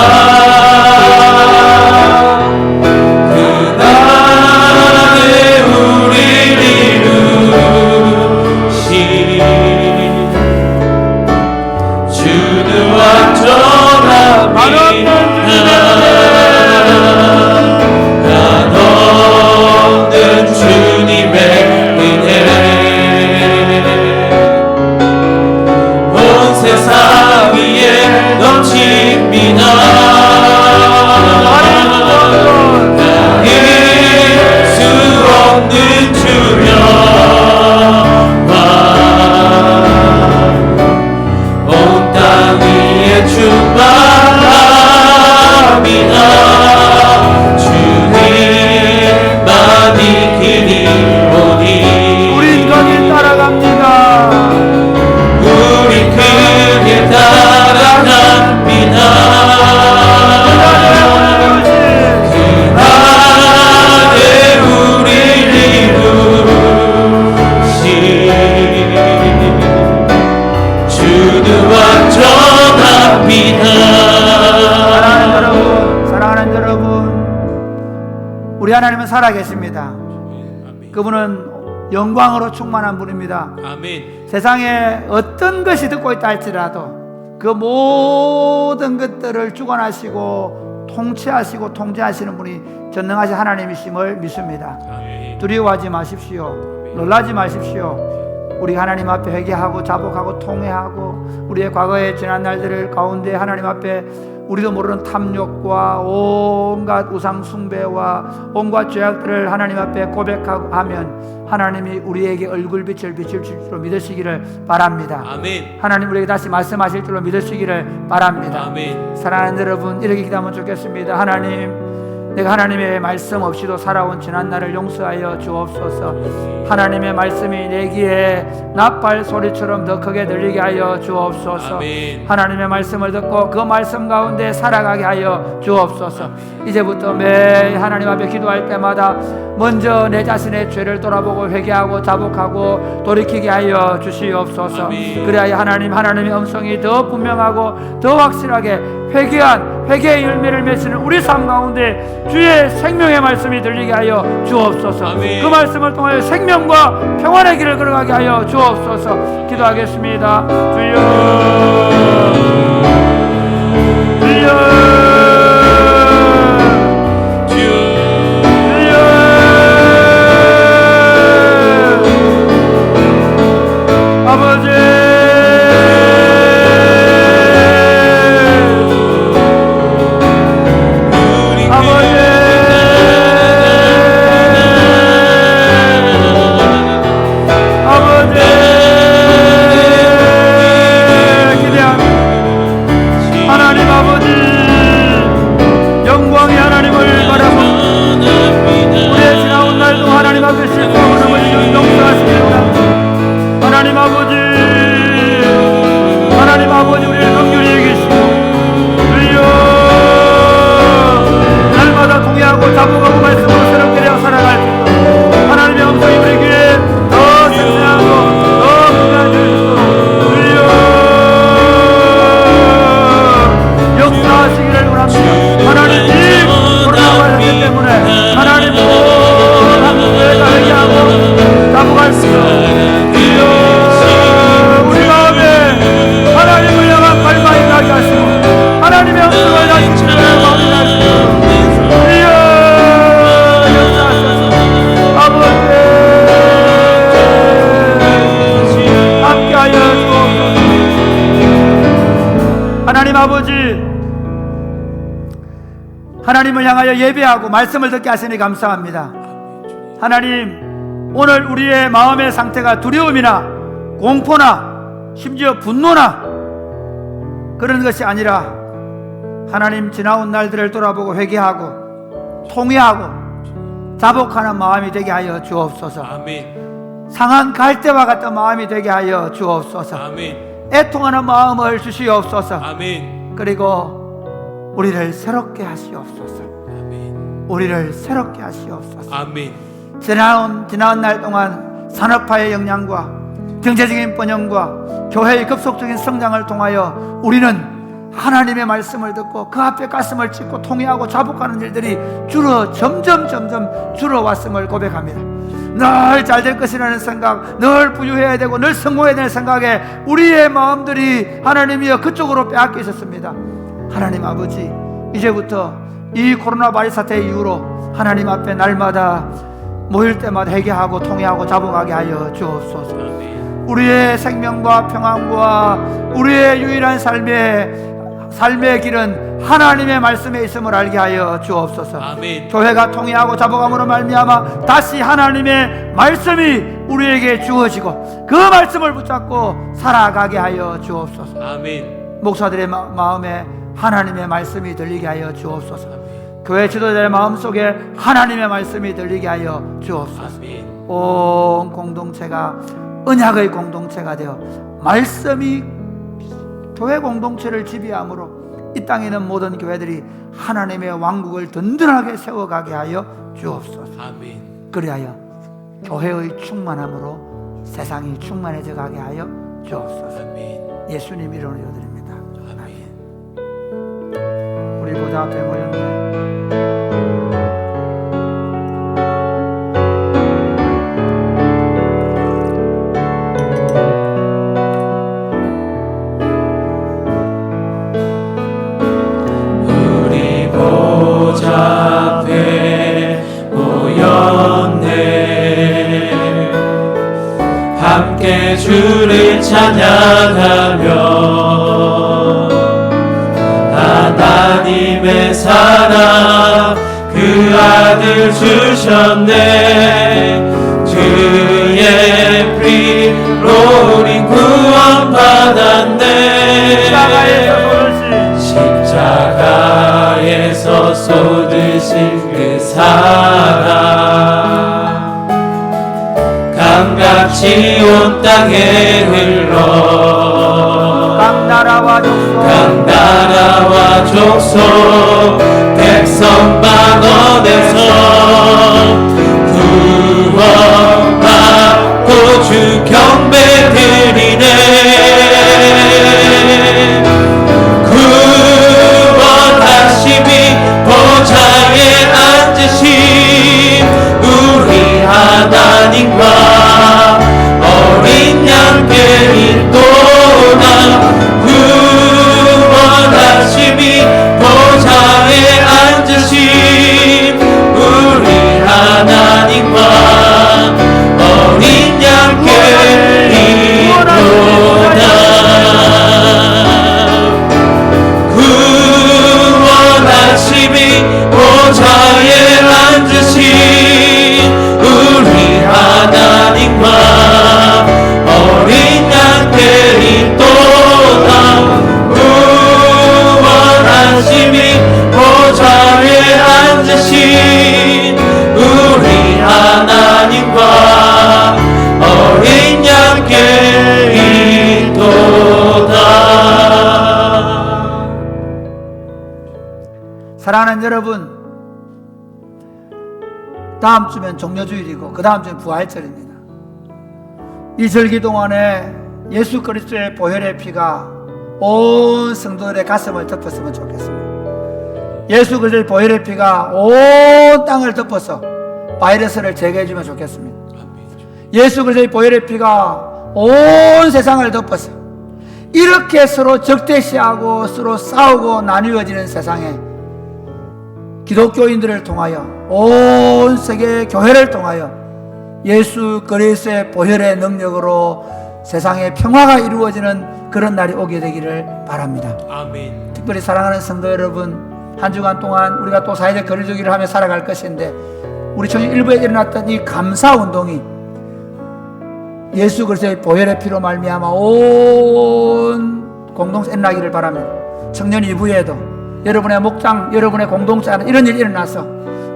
Speaker 4: 그날에 우리를 이루신 주는 완전합니다. 한없는 주님의 은혜 온 세상 위에 넘칩니다. 가릴 수 없는 주려만 온 땅 위에 충만합니다. 주님만이 길이오니
Speaker 1: 우린 거기 따라갑니다.
Speaker 4: 우리 그에 따라갑니다. 그날에 우리를 이루신 주는 완전합니다.
Speaker 1: 사랑하는 여러분, 우리 하나님은 살아계십니다. 그분은 영광으로 충만한 분입니다.
Speaker 2: 아멘.
Speaker 1: 세상에 어떤 것이 듣고 있다 할지라도 그 모든 것들을 주관하시고 통치하시고 통제하시는 분이 전능하신 하나님이심을 믿습니다.
Speaker 2: 아멘.
Speaker 1: 두려워하지 마십시오. 놀라지 마십시오. 우리 하나님 앞에 회개하고 자복하고 통회하고 우리의 과거의 지난 날들을 가운데 하나님 앞에 우리도 모르는 탐욕과 온갖 우상 숭배와 온갖 죄악들을 하나님 앞에 고백하고 하면 하나님이 우리에게 얼굴빛을 비칠 줄로 믿으시기를 바랍니다.
Speaker 2: 아멘.
Speaker 1: 하나님 우리에게 다시 말씀하실 줄로 믿으시기를 바랍니다.
Speaker 2: 아멘.
Speaker 1: 사랑하는 여러분, 이렇게 기도하면 좋겠습니다. 하나님, 내가 하나님의 말씀 없이도 살아온 지난 날을 용서하여 주옵소서. 하나님의 말씀이 내 귀에 나팔 소리처럼 더 크게 들리게 하여 주옵소서.
Speaker 2: 아멘.
Speaker 1: 하나님의 말씀을 듣고 그 말씀 가운데 살아가게 하여 주옵소서. 이제부터 매 하나님 앞에 기도할 때마다 먼저 내 자신의 죄를 돌아보고 회개하고 자복하고 돌이키게 하여 주시옵소서.
Speaker 2: 아멘.
Speaker 1: 그래야 하나님의 음성이 더 분명하고 더 확실하게 회개의 열매를 맺는 우리 삶 가운데 주의 생명의 말씀이 들리게 하여 주옵소서.
Speaker 2: 아멘.
Speaker 1: 그 말씀을 통하여 생명과 평안의 길을 걸어가게 하여 주옵소서. 기도하겠습니다. 주여, 주여, 하나님을 향하여 예배하고 말씀을 듣게 하시니 감사합니다. 하나님, 오늘 우리의 마음의 상태가 두려움이나 공포나 심지어 분노나 그런 것이 아니라 하나님 지나온 날들을 돌아보고 회개하고 통회하고 자복하는 마음이 되게 하여 주옵소서.
Speaker 2: 아멘.
Speaker 1: 상한 갈대와 같은 마음이 되게 하여 주옵소서.
Speaker 2: 아멘.
Speaker 1: 애통하는 마음을 주시옵소서.
Speaker 2: 아멘.
Speaker 1: 그리고 우리를 새롭게 하시옵소서.
Speaker 2: 아멘.
Speaker 1: 우리를 새롭게 하시옵소서.
Speaker 2: 아멘.
Speaker 1: 지나온 날 동안 산업화의 영향과 경제적인 번영과 교회의 급속적인 성장을 통하여 우리는 하나님의 말씀을 듣고 그 앞에 가슴을 찢고 통회하고 자복하는 일들이 점점 줄어왔음을 고백합니다. 늘 잘 될 것이라는 생각, 늘 부유해야 되고 늘 성공해야 되는 생각에 우리의 마음들이 하나님이여 그쪽으로 빼앗겨 있었습니다. 하나님 아버지, 이제부터 이 코로나 바이러스 사태 이후로 하나님 앞에 날마다 모일 때마다 회개하고 통회하고 자복하게 하여 주옵소서. 우리의 생명과 평안과 우리의 유일한 삶의 길은 하나님의 말씀에 있음을 알게 하여 주옵소서.
Speaker 2: 아멘.
Speaker 1: 교회가 통회하고 자복함으로 말미암아 다시 하나님의 말씀이 우리에게 주어지고 그 말씀을 붙잡고 살아가게 하여 주옵소서.
Speaker 2: 아멘.
Speaker 1: 목사들의 마음에 하나님의 말씀이 들리게 하여 주옵소서. 교회 지도자의 마음속에 하나님의 말씀이 들리게 하여 주옵소서.
Speaker 2: 아멘.
Speaker 1: 온 공동체가 언약의 공동체가 되어 말씀이 교회 공동체를 지배함으로 이 땅에 있는 모든 교회들이 하나님의 왕국을 든든하게 세워가게 하여 주옵소서.
Speaker 2: 아멘.
Speaker 1: 그리하여 교회의 충만함으로 세상이 충만해져 가게 하여 주옵소서.
Speaker 2: 아멘.
Speaker 1: 예수님 이름으로 드립니다.
Speaker 2: 아멘.
Speaker 1: 우리 보좌 앞에 모였네.
Speaker 4: 함께 함께 주를 찬양하며 하나님의 사랑 그 아들 주셨네. 주의 피로 우리 구원받았네. 십자가에서 쏟으신 그 사랑 강같이 온 땅에 흘러 강나라와 족속 백성 만원에서 구원받고 주 경배 드리네. 구원하심이 보좌에 앉으신 우리 하나님과 어린 양들이 또나 구원하심이 보좌에 앉으신 우리 하나님과 어린 양들이 또나 구원하심이 보좌에 앉으신 우리 하나님과 어린 양들이 또다 구원하심이 보좌에 앉으신 우리 하나님과 어린 양들이 또다.
Speaker 1: 사랑하는 여러분, 다음 주면 종려주일이고 그 다음 주면 부활절입니다. 이 절기 동안에 예수 그리스도의 보혈의 피가 온 성도들의 가슴을 덮었으면 좋겠습니다. 예수 그리스도의 보혈의 피가 온 땅을 덮어서 바이러스를 제거해주면 좋겠습니다. 예수 그리스도의 보혈의 피가 온 세상을 덮어서 이렇게 서로 적대시하고 서로 싸우고 나뉘어지는 세상에 기독교인들을 통하여 온 세계 교회를 통하여 예수 그리스도의 보혈의 능력으로 세상에 평화가 이루어지는 그런 날이 오게 되기를 바랍니다.
Speaker 2: 아멘.
Speaker 1: 특별히 사랑하는 성도 여러분, 한 주간 동안 우리가 또 사회적 거리두기를 하며 살아갈 것인데 우리 청년 일부에 일어났던 이 감사 운동이 예수 그리스도의 보혈의 피로 말미암아 온 공동체 일어나기를 바랍니다. 청년 2부에도 여러분의 목장, 여러분의 공동체 안에 이런 일이 일어나서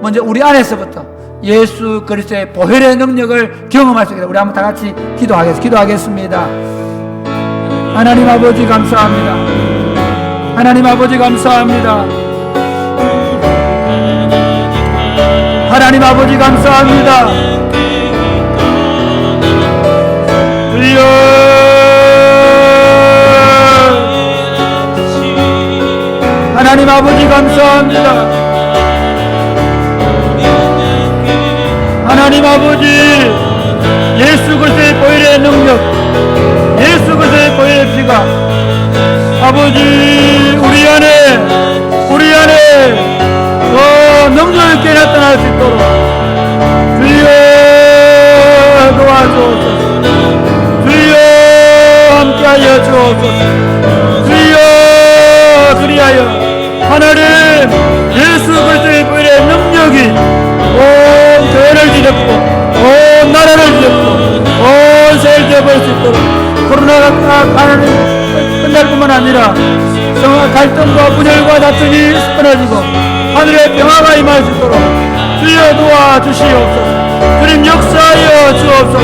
Speaker 1: 먼저 우리 안에서부터 예수 그리스도의 보혈의 능력을 경험할 수 있게 우리 한번 다 같이 기도하겠습니다. 하나님 아버지 감사합니다. 하나님 아버지 감사합니다. 하나님 아버지 감사합니다. 하나님 아버지 감사합니다. 하나님 아버지, 예수 그리스도의 보혈의 능력, 예수 그리스도의 보혈의 피가 아버지 우리 안에 더 능력 있게 나타날 수 있도록 주여 도와주옵소서. 주여 함께하여 주옵소서. 주여 그리하여 하나님 예수 그리스도의 보혈의 능력이 온 교회를 뒤덮고 온 나라를 뒤덮고 온 세계를 뒤덮을 수 있도록 코로나가 하나님 끝날 뿐만 아니라 성화 갈등과 분열과 다툼이 끊어지고 하늘의 평화가 임할 수 있도록 주여 도와주시옵소서. 주님 역사하여 주옵소서.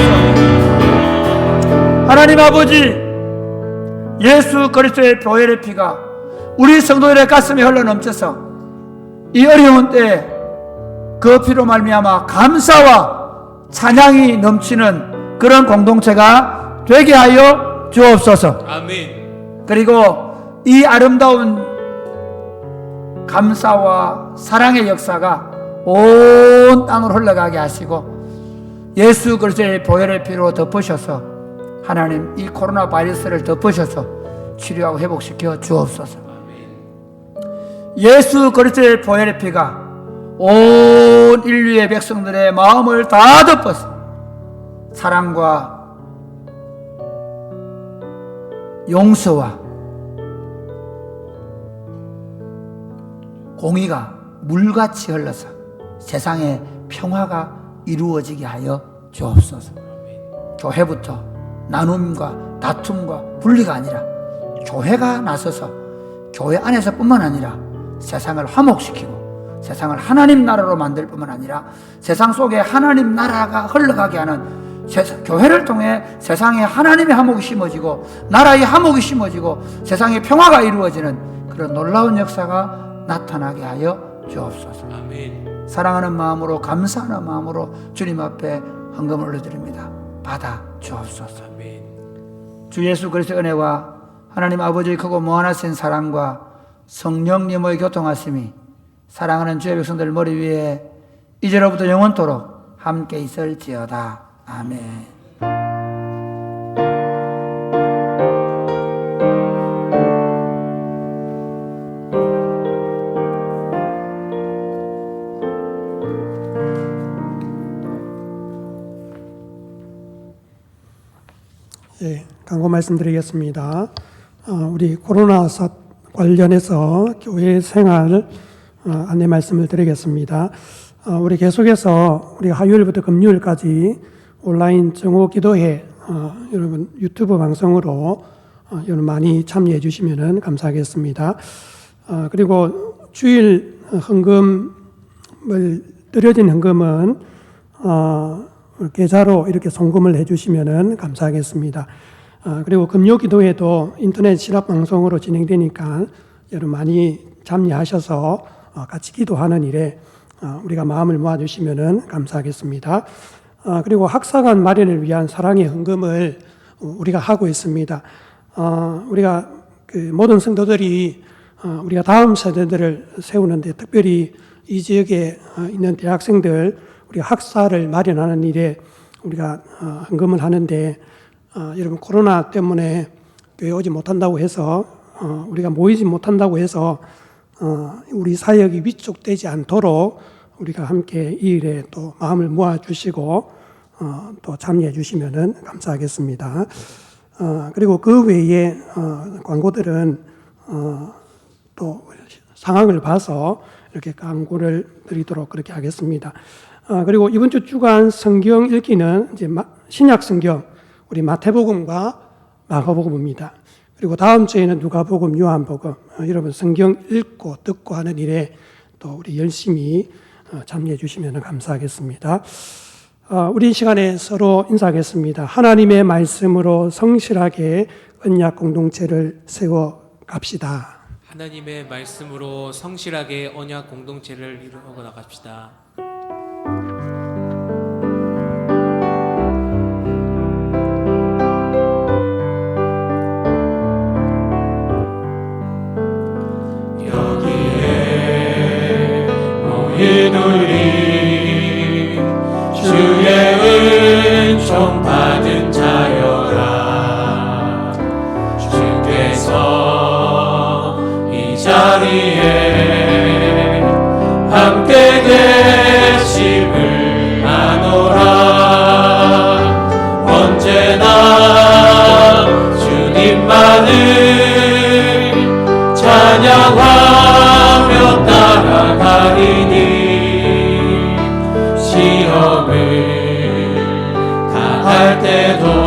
Speaker 1: 하나님 아버지, 예수 그리스도의 보혈의 피가 우리 성도들의 가슴에 흘러넘쳐서 이 어려운 때에 그 피로 말미암아 감사와 찬양이 넘치는 그런 공동체가 되게 하여 주옵소서.
Speaker 2: 아멘.
Speaker 1: 그리고 이 아름다운 감사와 사랑의 역사가 온 땅으로 흘러가게 하시고 예수 그리스도의 보혈의 피로 덮으셔서 하나님 이 코로나 바이러스를 덮으셔서 치료하고 회복시켜 주옵소서. 예수 그리스도의 보혈의 피가 온 인류의 백성들의 마음을 다 덮어서 사랑과 용서와 공의가 물같이 흘러서 세상에 평화가 이루어지게 하여 주옵소서. 교회부터 나눔과 다툼과 분리가 아니라 교회가 나서서 교회 안에서뿐만 아니라 세상을 화목시키고 세상을 하나님 나라로 만들 뿐만 아니라 세상 속에 하나님 나라가 흘러가게 하는 교회를 통해 세상에 하나님의 화목이 심어지고 나라의 화목이 심어지고 세상에 평화가 이루어지는 그런 놀라운 역사가 나타나게 하여 주옵소서.
Speaker 2: 아멘.
Speaker 1: 사랑하는 마음으로 감사하는 마음으로 주님 앞에 헌금을 올려드립니다. 받아 주옵소서.
Speaker 2: 아멘.
Speaker 1: 주 예수 그리스도의 은혜와 하나님 아버지의 크고 무한하신 사랑과 성령님의 교통하심이 사랑하는 주의 백성들 머리 위에 이제로부터 영원토록 함께 있을지어다. 아멘.
Speaker 3: 예, 광고 말씀드리겠습니다. 우리 코로나 관련해서 교회 생활 안내 말씀을 드리겠습니다. 우리 계속해서 우리 화요일부터 금요일까지 온라인 정오 기도회 여러분 유튜브 방송으로 여러분 많이 참여해 주시면 감사하겠습니다. 그리고 주일 헌금을 드려진 헌금은 계좌로 이렇게 송금을 해주시면 감사하겠습니다. 그리고 금요 기도회도 인터넷 실합 방송으로 진행되니까 여러분 많이 참여하셔서 같이 기도하는 일에 우리가 마음을 모아주시면 감사하겠습니다. 그리고 학사관 마련을 위한 사랑의 헌금을 우리가 하고 있습니다. 우리가 그 모든 성도들이 우리가 다음 세대들을 세우는데 특별히 이 지역에 있는 대학생들 우리가 학사를 마련하는 일에 우리가 헌금을 하는데 여러분 코로나 때문에 교회 오지 못한다고 해서 우리가 모이지 못한다고 해서 우리 사역이 위축되지 않도록 우리가 함께 이 일에 또 마음을 모아주시고 또 참여해 주시면 감사하겠습니다. 그리고 그 외에 광고들은 또 상황을 봐서 이렇게 광고를 드리도록 그렇게 하겠습니다. 그리고 이번 주 주간 성경 읽기는 이제 신약 성경 우리 마태복음과 마가복음입니다. 그리고 다음 주에는 누가복음, 요한복음 여러분 성경 읽고 듣고 하는 일에 또 우리 열심히 참여해 주시면 감사하겠습니다. 우리 이 시간에 서로 인사하겠습니다. 하나님의 말씀으로 성실하게 언약 공동체를 세워 갑시다.
Speaker 2: 하나님의 말씀으로 성실하게 언약 공동체를 이루어 나갑시다.
Speaker 4: 여기에 모인 우리 주의 은총 받은 자여라. 주께서 이 자리에 함께 계심을 아노라. 언제나 주님만을 찬양하며 따라가리니 시험을 당할 때도